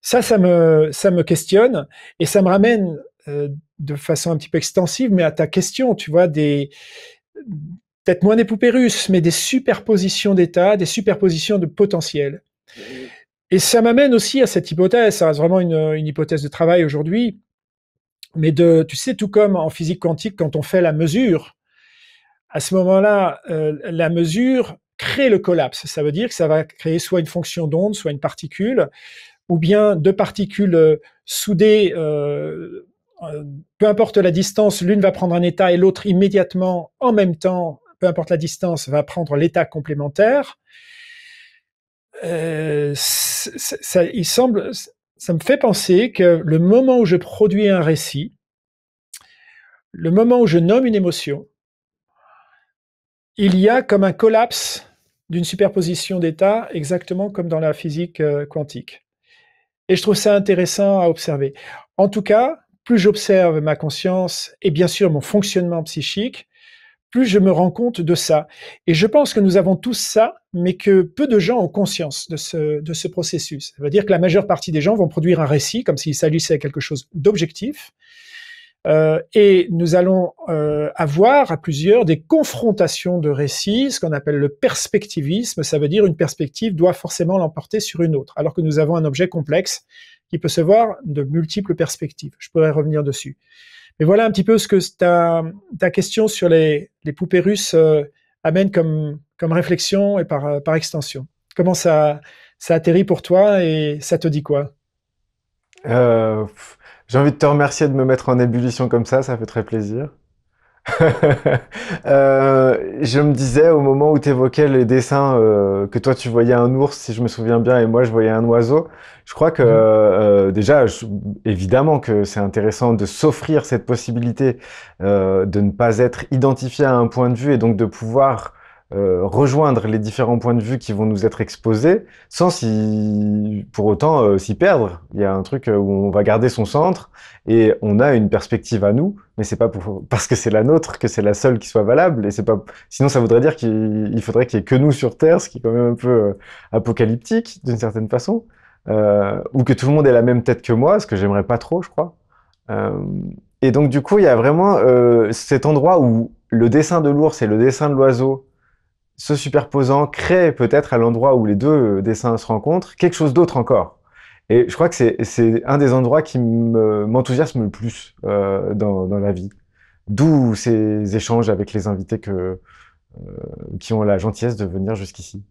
Ça me questionne et ça me ramène de façon un petit peu extensive, mais à ta question, tu vois, peut-être moins des poupées russes, mais des superpositions d'états, des superpositions de potentiel. Et ça m'amène aussi à cette hypothèse, ça reste vraiment une hypothèse de travail aujourd'hui, mais tu sais, tout comme en physique quantique, quand on fait la mesure, à ce moment-là, la mesure crée le collapse. Ça veut dire que ça va créer soit une fonction d'onde, soit une particule, ou bien deux particules soudées, peu importe la distance, l'une va prendre un état et l'autre immédiatement, en même temps, peu importe la distance, va prendre l'état complémentaire. Ça me fait penser que le moment où je produis un récit, le moment où je nomme une émotion, il y a comme un collapse d'une superposition d'états, exactement comme dans la physique quantique. Et je trouve ça intéressant à observer. En tout cas, plus j'observe ma conscience et bien sûr mon fonctionnement psychique, plus je me rends compte de ça. Et je pense que nous avons tous ça, mais que peu de gens ont conscience de ce processus. Ça veut dire que la majeure partie des gens vont produire un récit comme s'il s'agissait de quelque chose d'objectif. Et nous allons avoir à plusieurs des confrontations de récits, ce qu'on appelle le perspectivisme. Ça veut dire une perspective doit forcément l'emporter sur une autre, alors que nous avons un objet complexe qui peut se voir de multiples perspectives. Je pourrais revenir dessus. Mais voilà un petit peu ce que ta question sur les poupées russes amène comme réflexion et par extension. Comment ça atterrit pour toi et ça te dit quoi? Euh, j'ai envie de te remercier de me mettre en ébullition comme ça fait très plaisir. Je me disais au moment où tu évoquais les dessins que toi tu voyais un ours, si je me souviens bien, et moi je voyais un oiseau. Je crois que déjà, évidemment que c'est intéressant de s'offrir cette possibilité de ne pas être identifié à un point de vue et donc de pouvoir rejoindre les différents points de vue qui vont nous être exposés sans pour autant s'y perdre. Il y a un truc où on va garder son centre et on a une perspective à nous, mais c'est pas parce que c'est la nôtre que c'est la seule qui soit valable. Et c'est pas, sinon ça voudrait dire qu'il faudrait qu'il y ait que nous sur Terre, ce qui est quand même un peu apocalyptique d'une certaine façon, ou que tout le monde ait la même tête que moi, ce que j'aimerais pas trop, je crois. Euh, et donc du coup, il y a vraiment cet endroit où le dessin de l'ours et le dessin de l'oiseau se superposant crée peut-être à l'endroit où les deux dessins se rencontrent quelque chose d'autre encore. Et je crois que c'est un des endroits qui m'enthousiasme le plus dans la vie. D'où ces échanges avec les invités qui ont la gentillesse de venir jusqu'ici.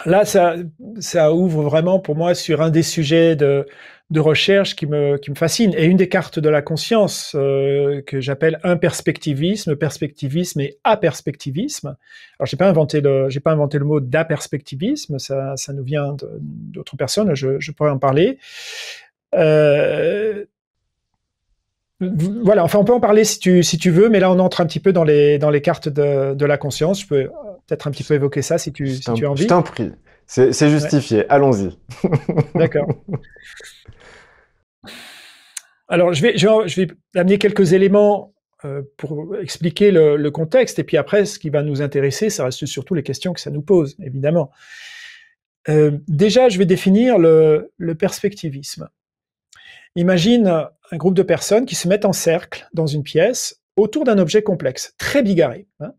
Là, ça ouvre vraiment pour moi sur un des sujets de recherche qui me fascine. Et une des cartes de la conscience que j'appelle imperspectivisme, perspectivisme et aperspectivisme. Alors, j'ai pas inventé le mot d'aperspectivisme, ça nous vient d'autres personnes, je pourrais en parler. Voilà, enfin on peut en parler si tu veux, mais là on entre un petit peu dans les cartes de la conscience. Je peux peut-être un petit peu évoquer ça si tu as Je envie. t'en prie, c'est Ouais, justifié, allons-y. d'accord. Alors je vais amener quelques éléments pour expliquer le contexte, et puis après, ce qui va nous intéresser, ça reste surtout les questions que ça nous pose, évidemment. Déjà, je vais définir le perspectivisme. Imagine un groupe de personnes qui se mettent en cercle dans une pièce autour d'un objet complexe, très bigarré. Hein.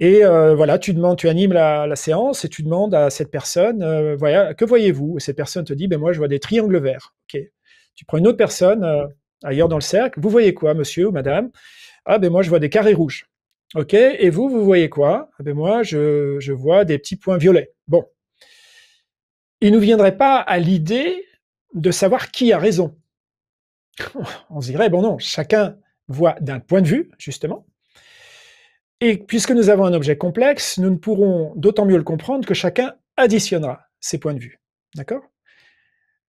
Et voilà, tu animes la séance et tu demandes à cette personne, voilà, que voyez-vous? Et cette personne te dit, ben moi je vois des triangles verts. Ok. Tu prends une autre personne ailleurs dans le cercle, vous voyez quoi, monsieur ou madame? Ah ben moi je vois des carrés rouges. Ok. Et vous voyez quoi? Ah ben moi je vois des petits points violets. Bon, il nous viendrait pas à l'idée de savoir qui a raison. On se dirait, bon non, chacun voit d'un point de vue, justement, et puisque nous avons un objet complexe, nous ne pourrons d'autant mieux le comprendre que chacun additionnera ses points de vue. D'accord?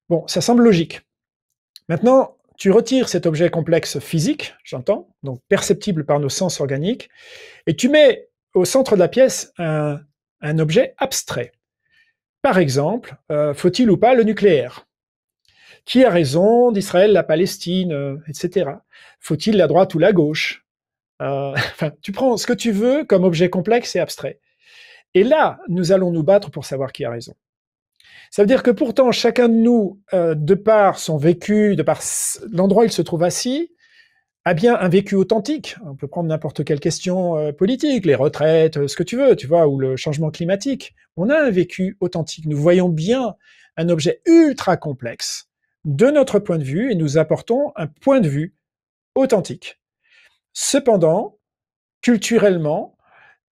Bon, ça semble logique. Maintenant, tu retires cet objet complexe physique, j'entends, donc perceptible par nos sens organiques, et tu mets au centre de la pièce un objet abstrait. Par exemple, faut-il ou pas le nucléaire? Qui a raison d'Israël, la Palestine, etc. Faut-il la droite ou la gauche? Enfin, tu prends ce que tu veux comme objet complexe et abstrait. Et là, nous allons nous battre pour savoir qui a raison. Ça veut dire que pourtant, chacun de nous, de par son vécu, de par l'endroit où il se trouve assis, a bien un vécu authentique. On peut prendre n'importe quelle question politique, les retraites, ce que tu veux, tu vois, ou le changement climatique. On a un vécu authentique. Nous voyons bien un objet ultra complexe de notre point de vue et nous apportons un point de vue authentique. Cependant, culturellement,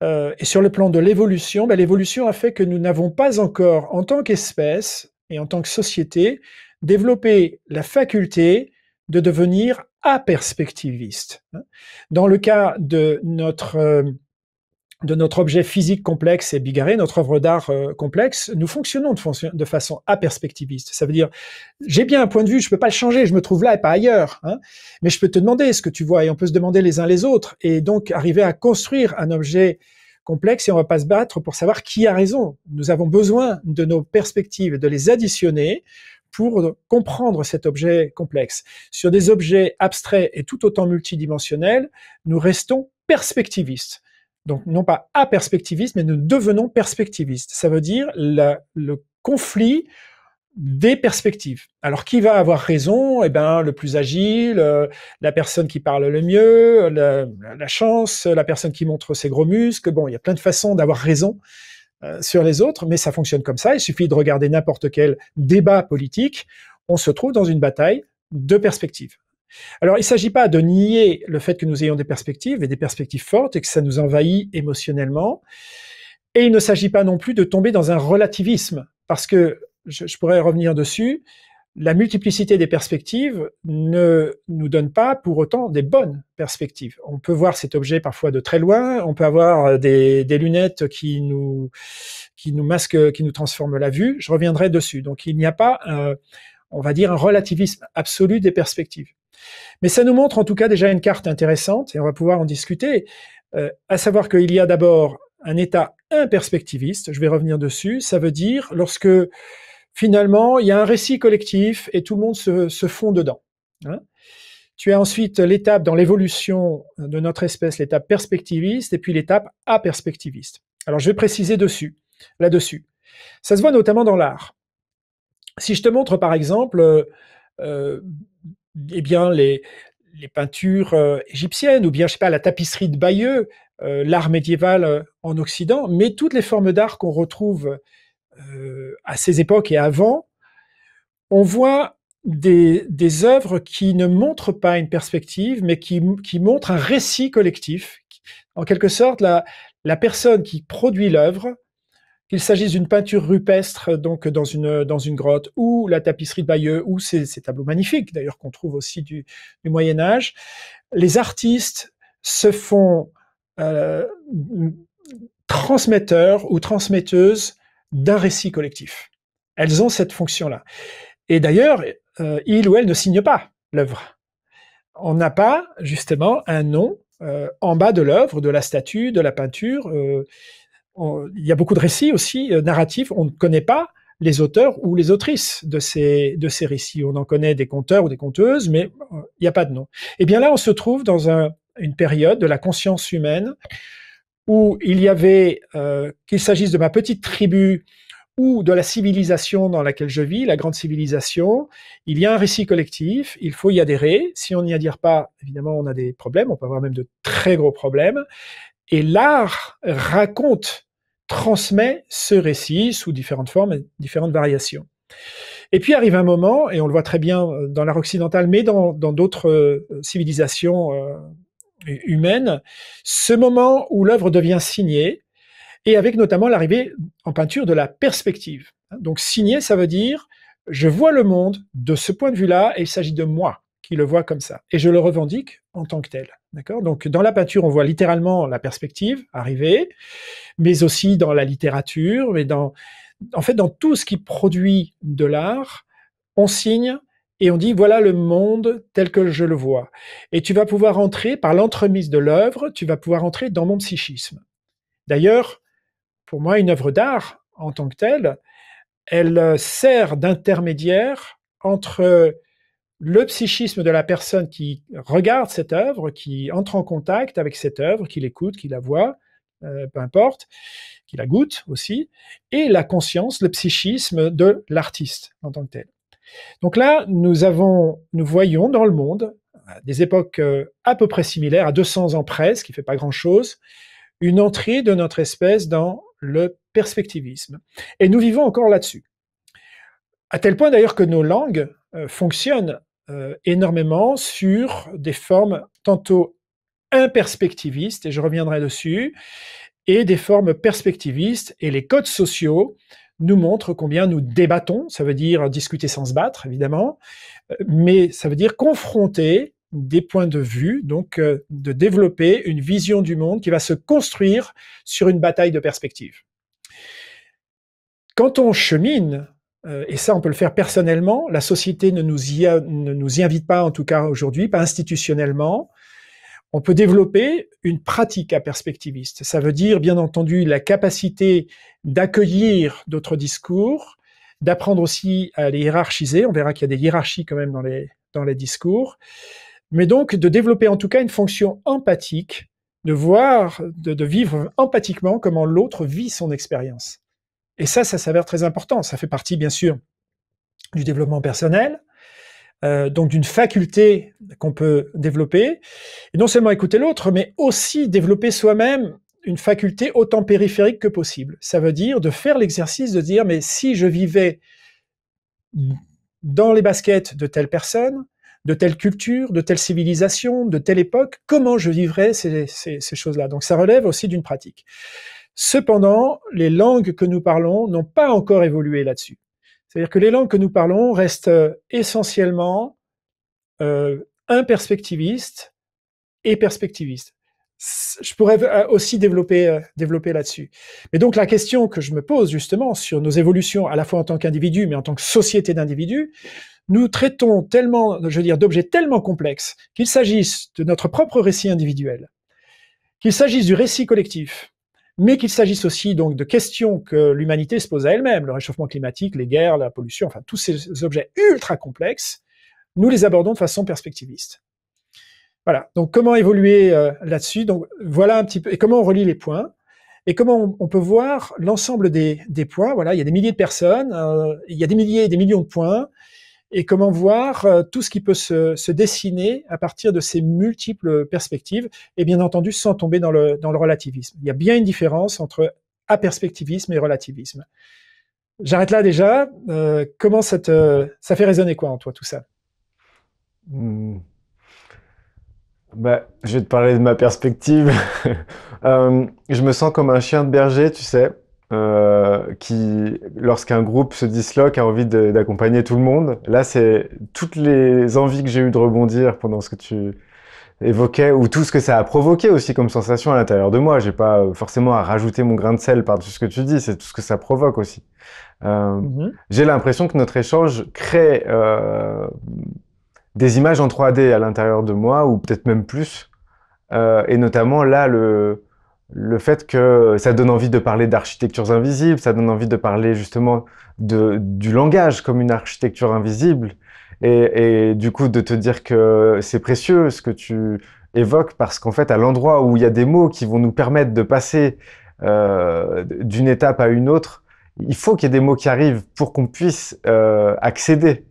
et sur le plan de l'évolution, l'évolution a fait que nous n'avons pas encore, en tant qu'espèce et en tant que société, développé la faculté de devenir aperspectiviste. Dans le cas de notre objet physique complexe et bigarré, notre œuvre d'art complexe, nous fonctionnons de façon aperspectiviste. Ça veut dire, j'ai bien un point de vue, je peux pas le changer, je me trouve là et pas ailleurs, hein, mais je peux te demander ce que tu vois, et on peut se demander les uns les autres, et donc arriver à construire un objet complexe, et on va pas se battre pour savoir qui a raison. Nous avons besoin de nos perspectives, de les additionner pour comprendre cet objet complexe. Sur des objets abstraits et tout autant multidimensionnels, nous restons perspectivistes. Donc, non pas aperspectivistes, mais nous devenons perspectivistes. Ça veut dire le conflit des perspectives. Alors, qui va avoir raison? Eh ben, le plus agile, la personne qui parle le mieux, la chance, la personne qui montre ses gros muscles. Bon, il y a plein de façons d'avoir raison sur les autres, mais ça fonctionne comme ça. Il suffit de regarder n'importe quel débat politique. On se trouve dans une bataille de perspectives. Alors, il ne s'agit pas de nier le fait que nous ayons des perspectives, et des perspectives fortes, et que ça nous envahit émotionnellement. Et il ne s'agit pas non plus de tomber dans un relativisme, parce que, je pourrais revenir dessus, la multiplicité des perspectives ne nous donne pas pour autant des bonnes perspectives. On peut voir cet objet parfois de très loin, on peut avoir des lunettes qui nous masquent, qui nous transforment la vue. Je reviendrai dessus. Donc, il n'y a pas, on va dire, un relativisme absolu des perspectives. Mais ça nous montre en tout cas déjà une carte intéressante, et on va pouvoir en discuter, à savoir qu'il y a d'abord un état imperspectiviste, je vais revenir dessus, ça veut dire lorsque finalement il y a un récit collectif et tout le monde se fond dedans. Hein. Tu as ensuite l'étape dans l'évolution de notre espèce, l'étape perspectiviste, et puis l'étape aperspectiviste. Alors je vais préciser là-dessus. Ça se voit notamment dans l'art. Si je te montre par exemple eh bien les peintures égyptiennes, ou bien, je sais pas, la tapisserie de Bayeux, l'art médiéval en Occident, mais toutes les formes d'art qu'on retrouve à ces époques et avant, on voit des œuvres qui ne montrent pas une perspective, mais qui montrent un récit collectif. En quelque sorte, la personne qui produit l'œuvre, qu'il s'agisse d'une peinture rupestre, donc dans une grotte, ou la tapisserie de Bayeux, ou ces tableaux magnifiques, d'ailleurs, qu'on trouve aussi du Moyen-Âge, les artistes se font transmetteurs ou transmetteuses d'un récit collectif. Elles ont cette fonction-là. Et d'ailleurs, il ou elle ne signe pas l'œuvre. On n'a pas, justement, un nom en bas de l'œuvre, de la statue, de la peinture. Il y a beaucoup de récits aussi narratifs. On ne connaît pas les auteurs ou les autrices de ces récits. On en connaît des conteurs ou des conteuses, mais il n'y a pas de nom. Et bien là, on se trouve dans un une période de la conscience humaine où il y avait, qu'il s'agisse de ma petite tribu ou de la civilisation dans laquelle je vis, la grande civilisation, il y a un récit collectif, il faut y adhérer. Si on n'y adhère pas, évidemment, on a des problèmes, on peut avoir même de très gros problèmes. Et l'art raconte, transmet ce récit sous différentes formes et différentes variations. Et puis arrive un moment, et on le voit très bien dans l'art occidental, mais dans d'autres civilisations humaines, ce moment où l'œuvre devient signée, et avec notamment l'arrivée en peinture de la perspective. Donc signé, ça veut dire je vois le monde de ce point de vue-là, et il s'agit de moi qui le vois comme ça, et je le revendique en tant que tel. D'accord ? Donc dans la peinture, on voit littéralement la perspective arriver, mais aussi dans la littérature, mais en fait, dans tout ce qui produit de l'art, on signe et on dit voilà le monde tel que je le vois. Et tu vas pouvoir entrer, par l'entremise de l'œuvre, tu vas pouvoir entrer dans mon psychisme. D'ailleurs, pour moi, une œuvre d'art, en tant que telle, elle sert d'intermédiaire entre le psychisme de la personne qui regarde cette œuvre, qui entre en contact avec cette œuvre, qui l'écoute, qui la voit, peu importe, qui la goûte aussi, et la conscience, le psychisme de l'artiste en tant que tel. Donc là, nous voyons dans le monde, à des époques à peu près similaires, à 200 ans près, ce qui ne fait pas grand-chose, une entrée de notre espèce dans le perspectivisme. Et nous vivons encore là-dessus. À tel point d'ailleurs que nos langues fonctionnent énormément sur des formes tantôt imperspectivistes, et je reviendrai dessus, et des formes perspectivistes, et les codes sociaux nous montrent combien nous débattons, ça veut dire discuter sans se battre, évidemment, mais ça veut dire confronter des points de vue, donc de développer une vision du monde qui va se construire sur une bataille de perspectives. Quand on chemine, et ça on peut le faire personnellement, la société ne nous y invite pas, en tout cas aujourd'hui, pas institutionnellement, on peut développer une pratique à perspectiviste. Ça veut dire, bien entendu, la capacité d'accueillir d'autres discours, d'apprendre aussi à les hiérarchiser. On verra qu'il y a des hiérarchies quand même dans les discours. Mais donc, de développer en tout cas une fonction empathique, de voir, de vivre empathiquement comment l'autre vit son expérience. Et ça s'avère très important. Ça fait partie, bien sûr, du développement personnel, donc d'une faculté qu'on peut développer, et non seulement écouter l'autre, mais aussi développer soi-même une faculté autant périphérique que possible. Ça veut dire de faire l'exercice de dire, mais si je vivais dans les baskets de telle personne, de telle culture, de telle civilisation, de telle époque, comment je vivrais ces choses-là. Donc ça relève aussi d'une pratique. Cependant, les langues que nous parlons n'ont pas encore évolué là-dessus. C'est-à-dire que les langues que nous parlons restent essentiellement imperspectivistes et perspectivistes. Je pourrais aussi développer là-dessus. Mais donc la question que je me pose justement sur nos évolutions, à la fois en tant qu'individu, mais en tant que société d'individus, nous traitons tellement, je veux dire, d'objets tellement complexes, qu'il s'agisse de notre propre récit individuel, qu'il s'agisse du récit collectif, mais qu'il s'agisse aussi donc de questions que l'humanité se pose à elle-même, le réchauffement climatique, les guerres, la pollution, enfin tous ces objets ultra complexes, nous les abordons de façon perspectiviste. Voilà, donc comment évoluer là-dessus? Donc voilà un petit peu, et comment on relie les points, et comment on peut voir l'ensemble des points. Voilà, il y a des milliers de personnes, il y a des milliers et des millions de points, et comment voir tout ce qui peut se dessiner à partir de ces multiples perspectives, et bien entendu sans tomber dans le relativisme. Il y a bien une différence entre aperspectivisme et relativisme. J'arrête là déjà. Comment ça fait résonner quoi en toi tout ça? Bah, je vais te parler de ma perspective. Je me sens comme un chien de berger, tu sais, qui, lorsqu'un groupe se disloque, a envie d'accompagner tout le monde. Là, c'est toutes les envies que j'ai eues de rebondir pendant ce que tu évoquais, ou tout ce que ça a provoqué aussi comme sensation à l'intérieur de moi. J'ai pas forcément à rajouter mon grain de sel par-dessus ce que tu dis, c'est tout ce que ça provoque aussi. J'ai l'impression que notre échange crée des images en 3D à l'intérieur de moi, ou peut-être même plus. Et notamment là, le fait que ça donne envie de parler d'architectures invisibles, ça donne envie de parler justement du langage comme une architecture invisible. Et du coup, de te dire que c'est précieux ce que tu évoques, parce qu'en fait, à l'endroit où il y a des mots qui vont nous permettre de passer d'une étape à une autre, il faut qu'il y ait des mots qui arrivent pour qu'on puisse accéder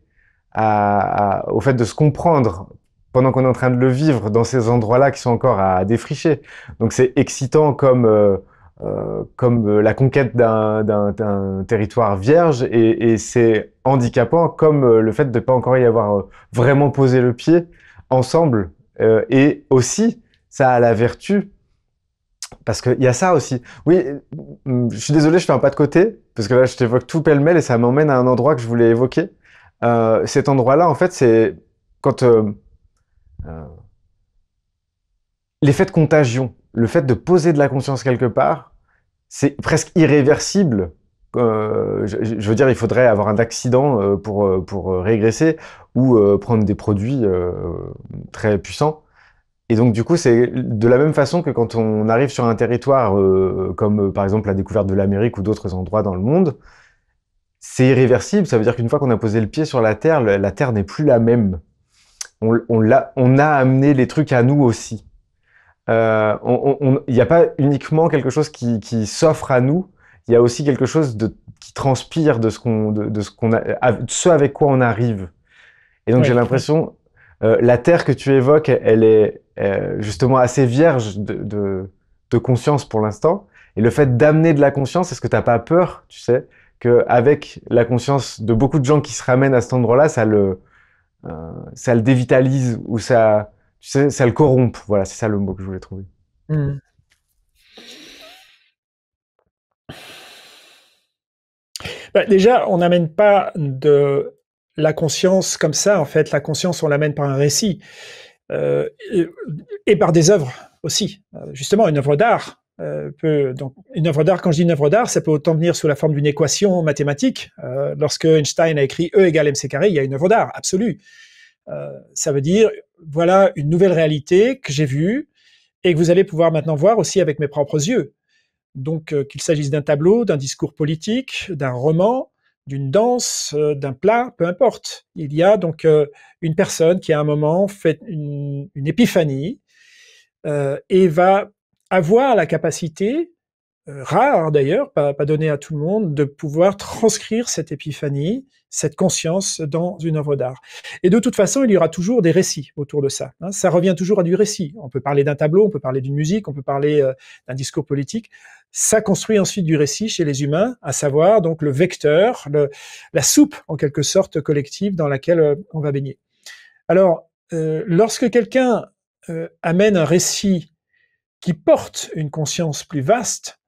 au fait de se comprendre pendant qu'on est en train de le vivre dans ces endroits-là qui sont encore à défricher. Donc c'est excitant comme la conquête d'un territoire vierge et c'est handicapant comme le fait de ne pas encore y avoir vraiment posé le pied ensemble. Et aussi, ça a la vertu, parce qu'il y a ça aussi. Oui, je suis désolé, je fais un pas de côté, parce que là, je t'évoque tout pêle-mêle et ça m'emmène à un endroit que je voulais évoquer. Cet endroit-là, en fait, c'est quand euh, l'effet de contagion, le fait de poser de la conscience quelque part, c'est presque irréversible. Je veux dire, il faudrait avoir un accident pour régresser ou prendre des produits très puissants. Et donc, du coup, c'est de la même façon que quand on arrive sur un territoire comme par exemple la découverte de l'Amérique ou d'autres endroits dans le monde, c'est irréversible. Ça veut dire qu'une fois qu'on a posé le pied sur la Terre n'est plus la même. On a amené les trucs à nous aussi. Il n'y a pas uniquement quelque chose qui s'offre à nous, il y a aussi quelque chose qui transpire de ce avec quoi on arrive. Et donc j'ai Oui, oui. l'impression, la terre que tu évoques, elle est justement assez vierge de conscience pour l'instant. Et le fait d'amener de la conscience, est-ce que t'as pas peur, tu sais, qu'avec la conscience de beaucoup de gens qui se ramènent à cet endroit-là, ça le dévitalise ou ça, tu sais, ça le corrompt. Voilà, c'est ça le mot que je voulais trouver. Hmm. Bah, déjà, on n'amène pas de la conscience comme ça. En fait, la conscience, on l'amène par un récit euh, et, et par des œuvres aussi. Justement, une œuvre d'art donc une œuvre d'art. Quand je dis une œuvre d'art, ça peut autant venir sous la forme d'une équation mathématique. Lorsque Einstein a écrit E égale mc carré, il y a une œuvre d'art absolue. Ça veut dire voilà une nouvelle réalité que j'ai vue et que vous allez pouvoir maintenant voir aussi avec mes propres yeux. Donc, qu'il s'agisse d'un tableau, d'un discours politique, d'un roman, d'une danse, d'un plat, peu importe. Il y a donc une personne qui à un moment fait une épiphanie et va avoir la capacité, rare d'ailleurs, pas donnée à tout le monde, de pouvoir transcrire cette épiphanie, cette conscience dans une œuvre d'art. Et de toute façon, il y aura toujours des récits autour de ça. Hein. Ça revient toujours à du récit. On peut parler d'un tableau, on peut parler d'une musique, on peut parler d'un discours politique. Ça construit ensuite du récit chez les humains, à savoir donc le vecteur, la soupe en quelque sorte collective dans laquelle on va baigner. Alors, lorsque quelqu'un amène un récit qui porte une conscience plus vaste,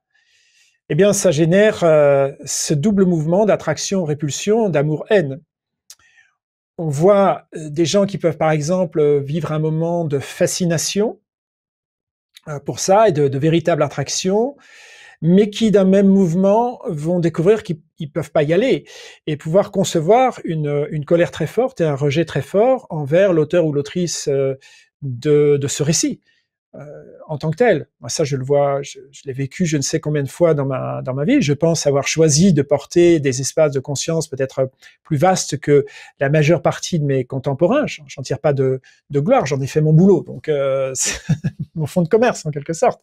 eh bien, ça génère ce double mouvement d'attraction-répulsion, d'amour-haine. On voit des gens qui peuvent, par exemple, vivre un moment de fascination pour ça et de véritable attraction, mais qui, d'un même mouvement, vont découvrir qu'ils ne peuvent pas y aller et pouvoir concevoir une colère très forte et un rejet très fort envers l'auteur ou l'autrice de ce récit. En tant que tel. Moi, ça, je le vois, je l'ai vécu je ne sais combien de fois dans ma vie. Je pense avoir choisi de porter des espaces de conscience peut-être plus vastes que la majeure partie de mes contemporains. J'en tire pas de gloire, j'en ai fait mon boulot, donc c'est mon fonds de commerce en quelque sorte.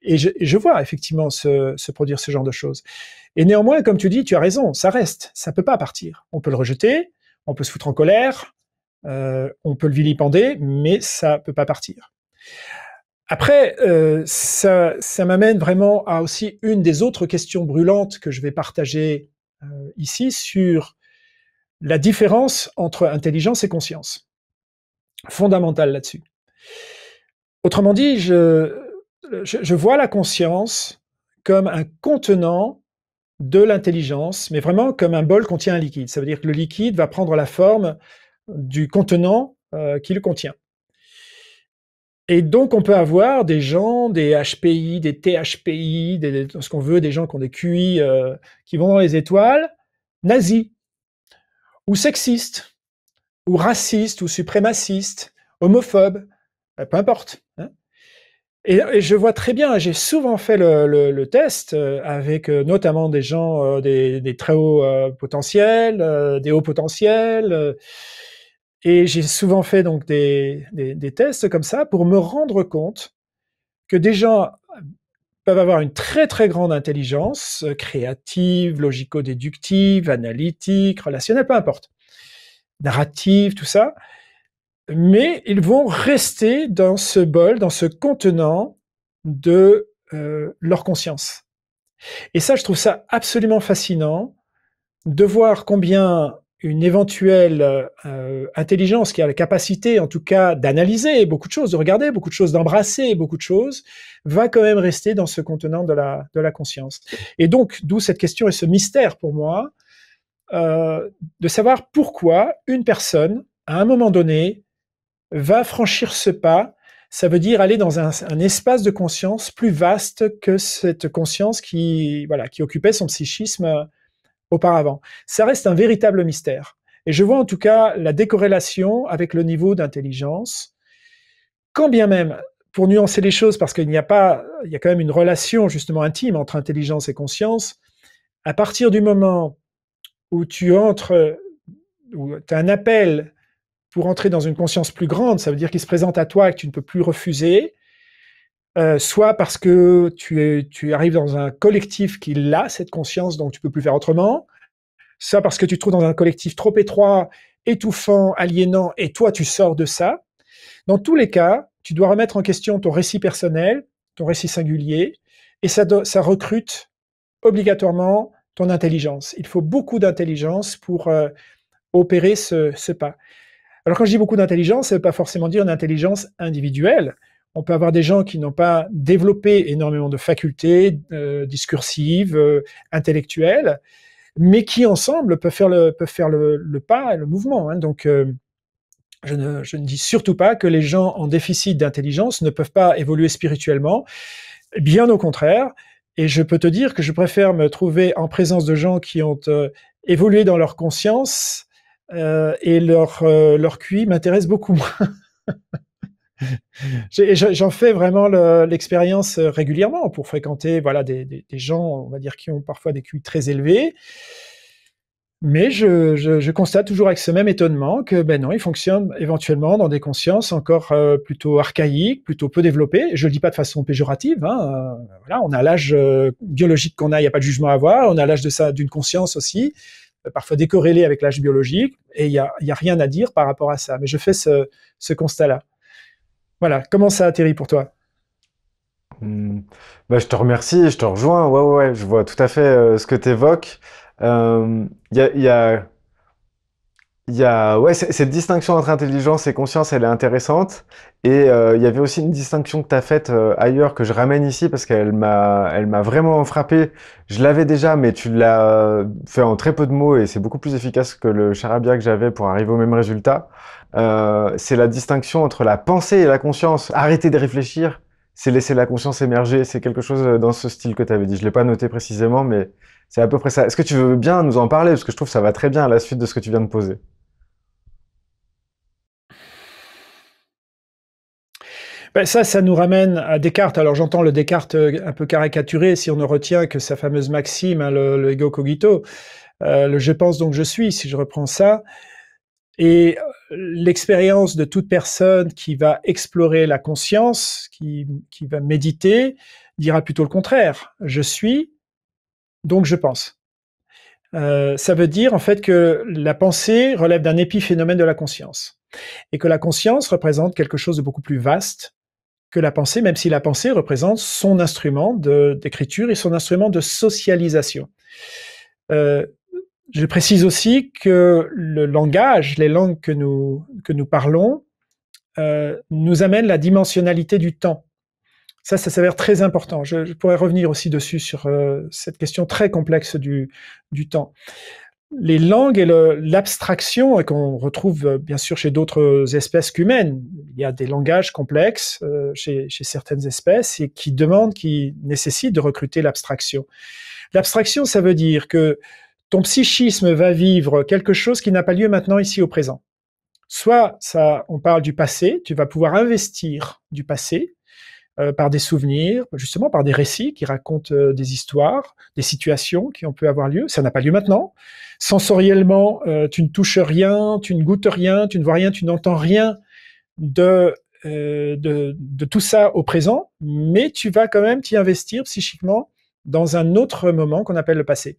Et je vois effectivement se produire ce genre de choses. Et néanmoins, comme tu dis, tu as raison, ça reste, ça peut pas partir. On peut le rejeter, on peut se foutre en colère, on peut le vilipender, mais ça peut pas partir. Après, ça m'amène vraiment à aussi une des autres questions brûlantes que je vais partager ici sur la différence entre intelligence et conscience, fondamentale là-dessus. Autrement dit, je vois la conscience comme un contenant de l'intelligence, mais vraiment comme un bol contient un liquide. Ça veut dire que le liquide va prendre la forme du contenant qui le contient. Et donc, on peut avoir des gens, des HPI, des THPI, ce qu'on veut, des gens qui ont des QI qui vont dans les étoiles, nazis, ou sexistes, ou racistes, ou suprémacistes, homophobes, peu importe. Hein. Et je vois très bien, j'ai souvent fait le test avec notamment des gens, des très hauts potentiels, des hauts potentiels, Et j'ai souvent fait donc des tests comme ça pour me rendre compte que des gens peuvent avoir une très très grande intelligence créative, logico-déductive, analytique, relationnelle, peu importe, narrative, tout ça, mais ils vont rester dans ce bol, dans ce contenant de leur conscience. Et ça, je trouve ça absolument fascinant de voir combien une éventuelle intelligence qui a la capacité, en tout cas, d'analyser beaucoup de choses, de regarder beaucoup de choses, d'embrasser beaucoup de choses, va quand même rester dans ce contenant de la conscience. Et donc, d'où cette question et ce mystère pour moi, de savoir pourquoi une personne, à un moment donné, va franchir ce pas. Ça veut dire aller dans un espace de conscience plus vaste que cette conscience qui, voilà, qui occupait son psychisme auparavant. Ça reste un véritable mystère. Et je vois en tout cas la décorrélation avec le niveau d'intelligence, quand bien même, pour nuancer les choses, parce qu'il n'y a pas, il y a quand même une relation justement intime entre intelligence et conscience, à partir du moment où tu entres, où tu as un appel pour entrer dans une conscience plus grande, ça veut dire qu'il se présente à toi et que tu ne peux plus refuser, soit parce que tu arrives dans un collectif qui l'a, cette conscience, donc tu peux plus faire autrement, soit parce que tu te trouves dans un collectif trop étroit, étouffant, aliénant, et toi tu sors de ça. Dans tous les cas, tu dois remettre en question ton récit personnel, ton récit singulier, et ça recrute obligatoirement ton intelligence. Il faut beaucoup d'intelligence pour opérer ce pas. Alors quand je dis beaucoup d'intelligence, ça ne veut pas forcément dire une intelligence individuelle. On peut avoir des gens qui n'ont pas développé énormément de facultés discursives, intellectuelles, mais qui ensemble peuvent faire le pas et le mouvement. Hein. Donc je ne dis surtout pas que les gens en déficit d'intelligence ne peuvent pas évoluer spirituellement, bien au contraire. Et je peux te dire que je préfère me trouver en présence de gens qui ont évolué dans leur conscience et leur QI m'intéresse beaucoup moins. J'en fais vraiment l'expérience régulièrement pour fréquenter voilà, des gens, on va dire, qui ont parfois des QI très élevés. Mais je constate toujours avec ce même étonnement que ben non, ils fonctionnent éventuellement dans des consciences encore plutôt archaïques, plutôt peu développées. Je le dis pas de façon péjorative. Hein, voilà, on a l'âge biologique qu'on a, il n'y a pas de jugement à avoir. On a l'âge de ça, d'une conscience aussi, parfois décorrélée avec l'âge biologique, et il y a rien à dire par rapport à ça. Mais je fais ce constat-là. Voilà, comment ça atterrit pour toi? Hmm. Bah, je te remercie, je te rejoins. Ouais, ouais, ouais, je vois tout à fait ce que tu évoques. Il y a, il y a, ouais, cette distinction entre intelligence et conscience, elle est intéressante. Et il y avait aussi une distinction que tu as faite ailleurs que je ramène ici parce elle m'a vraiment frappé. Je l'avais déjà, mais tu l'as fait en très peu de mots et c'est beaucoup plus efficace que le charabia que j'avais pour arriver au même résultat. C'est la distinction entre la pensée et la conscience. Arrêter de réfléchir, c'est laisser la conscience émerger. C'est quelque chose dans ce style que tu avais dit. Je l'ai pas noté précisément, mais c'est à peu près ça. Est-ce que tu veux bien nous en parler? Parce que je trouve que ça va très bien à la suite de ce que tu viens de poser. Ben ça nous ramène à Descartes. Alors j'entends le Descartes un peu caricaturé si on ne retient que sa fameuse maxime, hein, le ego cogito, le je pense donc je suis, si je reprends ça. Et l'expérience de toute personne qui va explorer la conscience, qui va méditer, dira plutôt le contraire. Je suis, donc je pense. Ça veut dire en fait que la pensée relève d'un épiphénomène de la conscience. Et que la conscience représente quelque chose de beaucoup plus vaste que la pensée, même si la pensée représente son instrument d'écriture et son instrument de socialisation. Euh, je précise aussi que le langage, les langues que nous parlons, nous amènent la dimensionnalité du temps. Ça s'avère très important. Je pourrais revenir aussi dessus sur cette question très complexe du temps. Les langues et l'abstraction, et qu'on retrouve bien sûr chez d'autres espèces qu'humaines, il y a des langages complexes chez certaines espèces et qui nécessitent de recruter l'abstraction. L'abstraction, ça veut dire que ton psychisme va vivre quelque chose qui n'a pas lieu maintenant ici au présent. Soit ça, on parle du passé, tu vas pouvoir investir du passé, par des souvenirs, justement par des récits qui racontent des histoires, des situations qui ont pu avoir lieu. Ça n'a pas lieu maintenant. Sensoriellement, tu ne touches rien, tu ne goûtes rien, tu ne vois rien, tu n'entends rien de tout ça au présent, mais tu vas quand même t'y investir psychiquement dans un autre moment qu'on appelle le passé.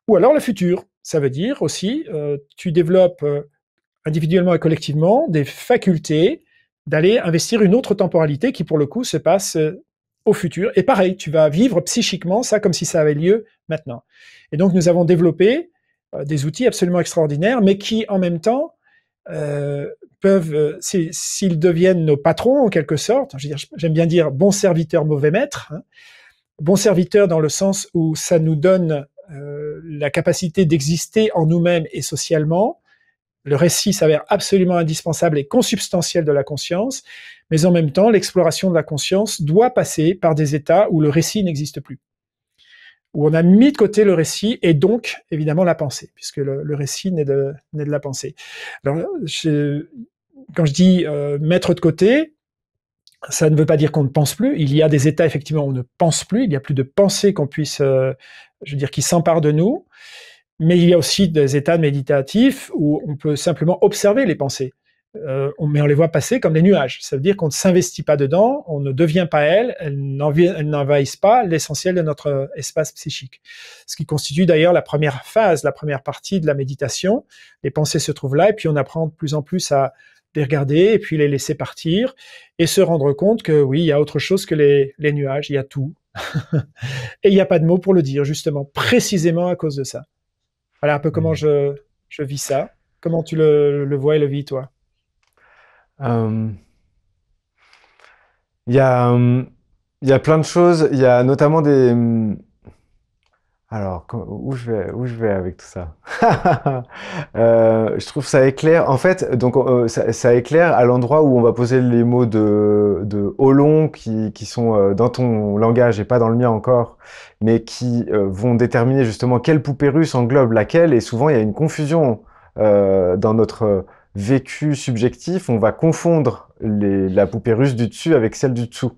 Ou alors le futur. Ça veut dire aussi, tu développes individuellement et collectivement des facultés d'aller investir une autre temporalité qui, pour le coup, se passe au futur. Et pareil, tu vas vivre psychiquement ça comme si ça avait lieu maintenant. Et donc, nous avons développé des outils absolument extraordinaires, mais qui, en même temps, peuvent, s'ils deviennent nos patrons, en quelque sorte, j'aime bien dire bon serviteur, mauvais maître, hein, bon serviteur dans le sens où ça nous donne la capacité d'exister en nous-mêmes et socialement. Le récit s'avère absolument indispensable et consubstantiel de la conscience, mais en même temps, l'exploration de la conscience doit passer par des états où le récit n'existe plus, où on a mis de côté le récit et donc, évidemment, la pensée, puisque le récit naît de la pensée. Alors, quand je dis mettre de côté, ça ne veut pas dire qu'on ne pense plus. Il y a des états, effectivement, où on ne pense plus. Il n'y a plus de pensée qu'on puisse, qui s'empare de nous. Mais il y a aussi des états méditatifs où on peut simplement observer les pensées. Mais on les voit passer comme des nuages. Ça veut dire qu'on ne s'investit pas dedans, on ne devient pas elles n'envahissent pas l'essentiel de notre espace psychique. Ce qui constitue d'ailleurs la première phase, la première partie de la méditation. Les pensées se trouvent là et puis on apprend de plus en plus à les regarder et puis les laisser partir et se rendre compte que oui, il y a autre chose que les nuages, il y a tout. Et il n'y a pas de mots pour le dire, justement, précisément à cause de ça. Voilà un peu comment je vis ça. Comment tu le vois et le vis, toi? Euh, Il y a, il y a plein de choses. Il y a notamment des. Alors, où je vais avec tout ça? Je trouve ça éclaire. En fait, donc ça éclaire à l'endroit où on va poser les mots de au long qui sont dans ton langage et pas dans le mien encore, mais qui vont déterminer justement quelle poupée russe englobe laquelle. Et souvent, il y a une confusion dans notre vécu subjectif. On va confondre la poupée russe du dessus avec celle du dessous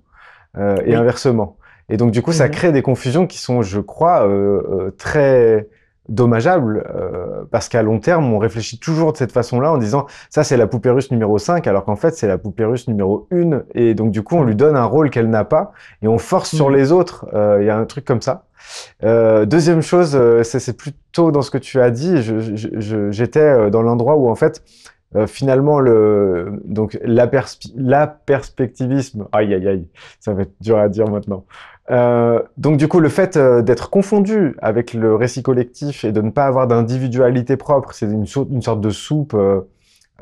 et Oui. inversement. Et donc, du coup, ça Mhm. crée des confusions qui sont, je crois, très dommageables, parce qu'à long terme, on réfléchit toujours de cette façon-là en disant ça, c'est la poupée russe numéro 5, alors qu'en fait, c'est la poupée russe numéro 1. Et donc, du coup, on lui donne un rôle qu'elle n'a pas et on force sur Mhm. les autres. Il y a un truc comme ça. Deuxième chose, c'est plutôt dans ce que tu as dit. J'étais dans l'endroit où, en fait, finalement, donc la perspectivisme, aïe aïe aïe, ça va être dur à dire maintenant. Donc du coup, le fait d'être confondu avec le récit collectif et de ne pas avoir d'individualité propre, c'est une sorte de soupe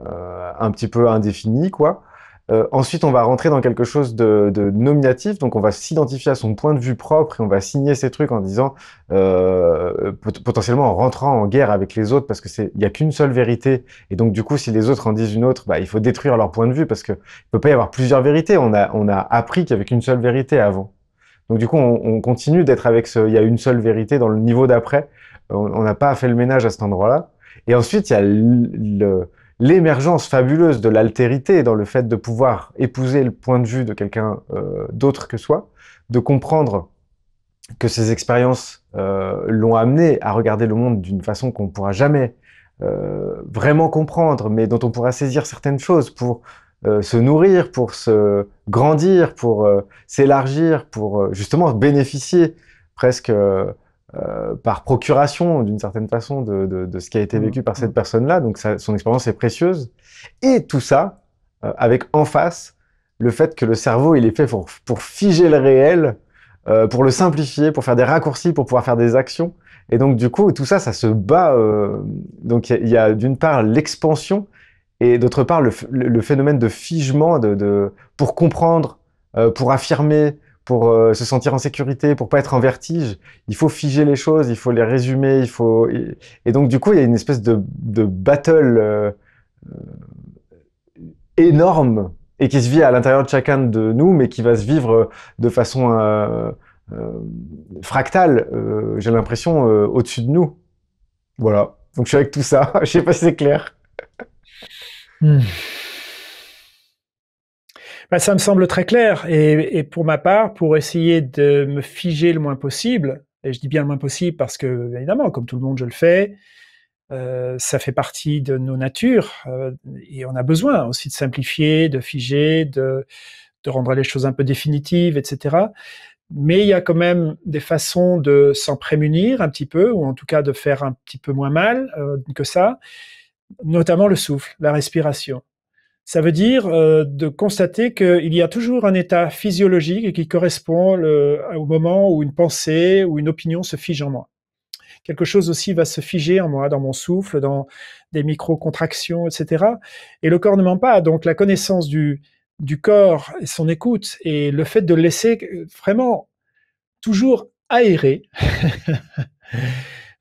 un petit peu indéfinie, quoi. Ensuite, on va rentrer dans quelque chose de nominatif, donc on va s'identifier à son point de vue propre et on va signer ces trucs en disant, potentiellement en rentrant en guerre avec les autres parce que il y a qu'une seule vérité et donc du coup, si les autres en disent une autre, bah il faut détruire leur point de vue parce que il peut pas y avoir plusieurs vérités. On a appris qu'il y avait qu'une seule vérité avant. Donc du coup, on continue d'être avec il y a une seule vérité dans le niveau d'après. On n'a pas fait le ménage à cet endroit-là. Et ensuite, il y a l'émergence fabuleuse de l'altérité dans le fait de pouvoir épouser le point de vue de quelqu'un d'autre que soi, de comprendre que ces expériences l'ont amené à regarder le monde d'une façon qu'on ne pourra jamais vraiment comprendre, mais dont on pourra saisir certaines choses pour se nourrir, pour se grandir, pour s'élargir, pour justement bénéficier presque par procuration, d'une certaine façon, de ce qui a été vécu par cette Mhm. personne-là. Donc son expérience est précieuse. Et tout ça, avec en face le fait que le cerveau, il est fait pour figer le réel, pour le simplifier, pour faire des raccourcis, pour pouvoir faire des actions. Et donc, du coup, tout ça, ça se bat. Donc, il y a d'une part l'expansion et d'autre part le phénomène de figement pour comprendre, pour affirmer, pour se sentir en sécurité, pour pas être en vertige. Il faut figer les choses, il faut les résumer, et donc, du coup, il y a une espèce de battle énorme et qui se vit à l'intérieur de chacun de nous, mais qui va se vivre de façon euh, fractale, j'ai l'impression, au-dessus de nous. Voilà. Donc je suis avec tout ça. Je sais pas si c'est clair. Hmm. Bah, ça me semble très clair. Et pour ma part, pour essayer de me figer le moins possible, et je dis bien le moins possible parce que, évidemment, comme tout le monde, je le fais, ça fait partie de nos natures, et on a besoin aussi de simplifier, de figer, de rendre les choses un peu définitives, etc. Mais il y a quand même des façons de s'en prémunir un petit peu, ou en tout cas de faire un petit peu moins mal que ça, notamment le souffle, la respiration. Ça veut dire de constater qu'il y a toujours un état physiologique qui correspond au moment où une pensée ou une opinion se fige en moi. Quelque chose aussi va se figer en moi, dans mon souffle, dans des micro-contractions, etc. Et le corps ne ment pas. Donc la connaissance du corps et son écoute et le fait de le laisser vraiment toujours aérer,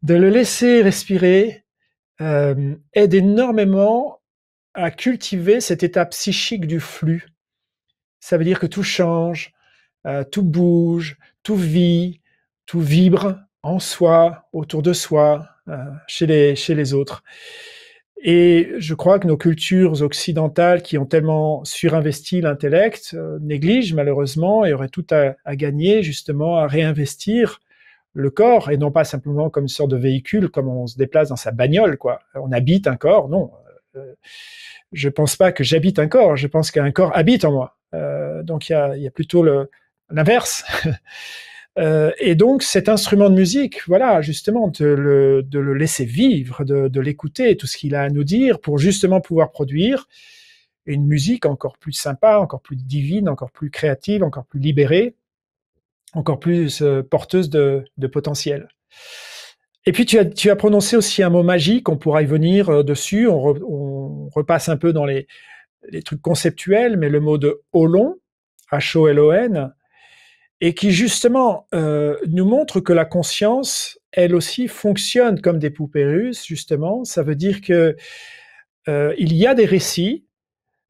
de le laisser respirer, aide énormément à cultiver cet état psychique du flux. Ça veut dire que tout change, tout bouge, tout vit, tout vibre en soi, autour de soi, chez les autres. Et je crois que nos cultures occidentales qui ont tellement surinvesti l'intellect négligent malheureusement et auraient tout à gagner justement à réinvestir le corps et non pas simplement comme une sorte de véhicule, comme on se déplace dans sa bagnole, quoi. On habite un corps, non. Je pense pas que j'habite un corps, je pense qu'un corps habite en moi. Donc il y a plutôt l'inverse. Et donc cet instrument de musique, voilà, justement, de le laisser vivre, de l'écouter, tout ce qu'il a à nous dire, pour justement pouvoir produire une musique encore plus sympa, encore plus divine, encore plus créative, encore plus libérée, encore plus porteuse de potentiel. Et puis tu as prononcé aussi un mot magique, on pourra y venir dessus, on repasse un peu dans les trucs conceptuels, mais le mot de Holon, H-O-L-O-N, et qui justement nous montre que la conscience, elle aussi, fonctionne comme des poupées russes, justement. Ça veut dire que il y a des récits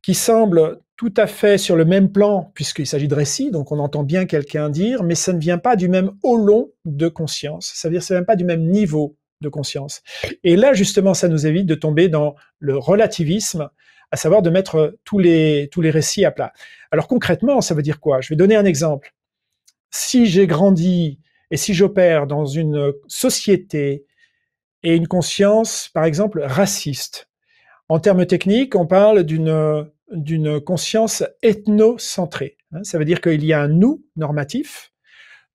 qui semblent tout à fait sur le même plan, puisqu'il s'agit de récits, donc on entend bien quelqu'un dire, mais ça ne vient pas du même holon de conscience. Ça veut dire que c'est même pas du même niveau de conscience. Et là, justement, ça nous évite de tomber dans le relativisme, à savoir de mettre tous les récits à plat. Alors concrètement, ça veut dire quoi? Je vais donner un exemple. Si j'ai grandi et si j'opère dans une société et une conscience, par exemple, raciste, en termes techniques, on parle d'une conscience ethnocentrée. Ça veut dire qu'il y a un nous normatif,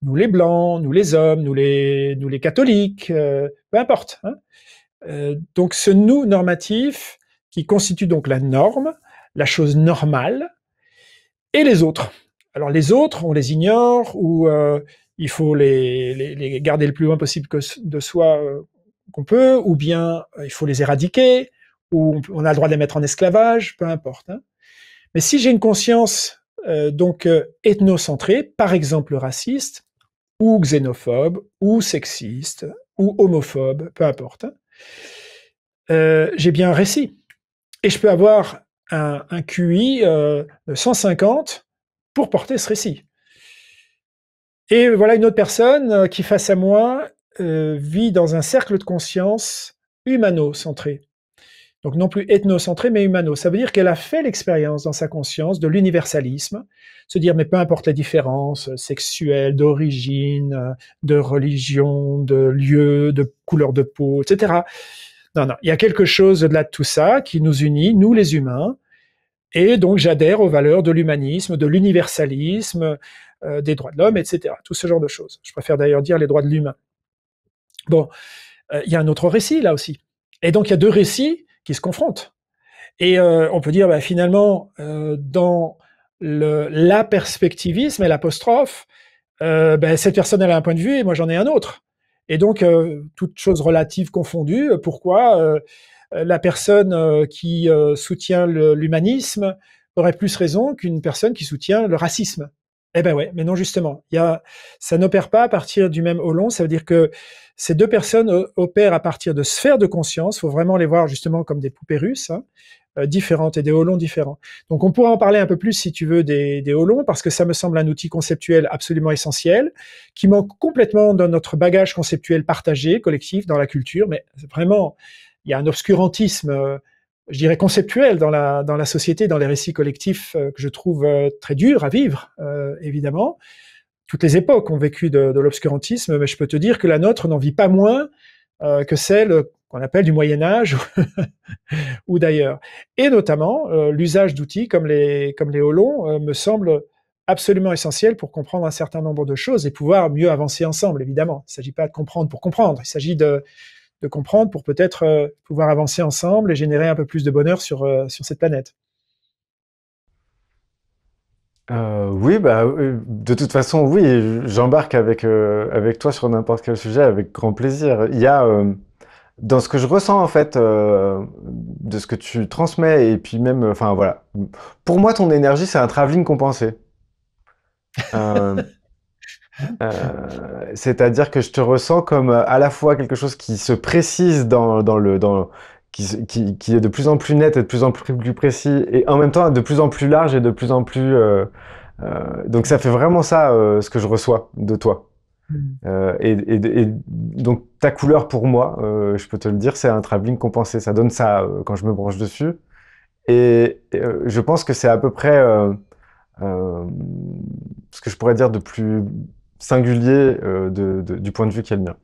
nous les blancs, nous les hommes, nous les catholiques, peu importe. Donc ce nous normatif qui constitue donc la norme, la chose normale, et les autres. Alors les autres, on les ignore ou il faut les garder le plus loin possible de soi qu'on peut, ou bien il faut les éradiquer, ou on a le droit de les mettre en esclavage, peu importe. Mais si j'ai une conscience ethnocentrée, par exemple raciste, ou xénophobe, ou sexiste, ou homophobe, peu importe, j'ai bien un récit. Et je peux avoir un QI de 150 pour porter ce récit. Et voilà une autre personne qui, face à moi, vit dans un cercle de conscience humano-centré. Donc non plus ethnocentré, mais humano. Ça veut dire qu'elle a fait l'expérience dans sa conscience de l'universalisme, se dire mais peu importe les différences sexuelles, d'origine, de religion, de lieu, de couleur de peau, etc. Non, non, il y a quelque chose au-delà de tout ça qui nous unit, nous les humains, et donc j'adhère aux valeurs de l'humanisme, de l'universalisme, des droits de l'homme, etc. Tout ce genre de choses. Je préfère d'ailleurs dire les droits de l'humain. Bon, il y a un autre récit là aussi. Et donc il y a deux récits qui se confrontent. Et on peut dire finalement, dans la perspectivisme et l'apostrophe, cette personne elle a un point de vue et moi j'en ai un autre. Et donc, toutes choses relatives confondues, pourquoi la personne qui soutient l'humanisme aurait plus raison qu'une personne qui soutient le racisme? Eh ben ouais, mais non justement. Ça n'opère pas à partir du même holon, ça veut dire que ces deux personnes opèrent à partir de sphères de conscience, il faut vraiment les voir justement comme des poupées russes, différentes et des holons différents. Donc on pourra en parler un peu plus si tu veux des holons, parce que ça me semble un outil conceptuel absolument essentiel, qui manque complètement dans notre bagage conceptuel partagé, collectif, dans la culture, mais vraiment, il y a un obscurantisme je dirais, conceptuelle dans la société, dans les récits collectifs que je trouve très durs à vivre, évidemment. Toutes les époques ont vécu de l'obscurantisme, mais je peux te dire que la nôtre n'en vit pas moins que celle qu'on appelle du Moyen Âge ou d'ailleurs. Et notamment, l'usage d'outils comme les Holons me semble absolument essentiel pour comprendre un certain nombre de choses et pouvoir mieux avancer ensemble, évidemment. Il ne s'agit pas de comprendre pour comprendre, il s'agit de comprendre pour peut-être pouvoir avancer ensemble et générer un peu plus de bonheur sur cette planète. Oui, bah, de toute façon, oui, j'embarque avec toi sur n'importe quel sujet avec grand plaisir. Il y a, dans ce que je ressens en fait, de ce que tu transmets et puis même, enfin voilà. Pour moi, ton énergie, c'est un travelling compensé. Euh, C'est-à-dire que je te ressens comme à la fois quelque chose qui se précise qui est de plus en plus net et de plus en plus précis, et en même temps de plus en plus large et de plus en plus. Donc ça fait vraiment ça, ce que je reçois de toi. Et donc ta couleur pour moi, je peux te le dire, c'est un travelling compensé. Ça donne ça quand je me branche dessus. Et je pense que c'est à peu près ce que je pourrais dire de plus singulier du point de vue qui est le mien.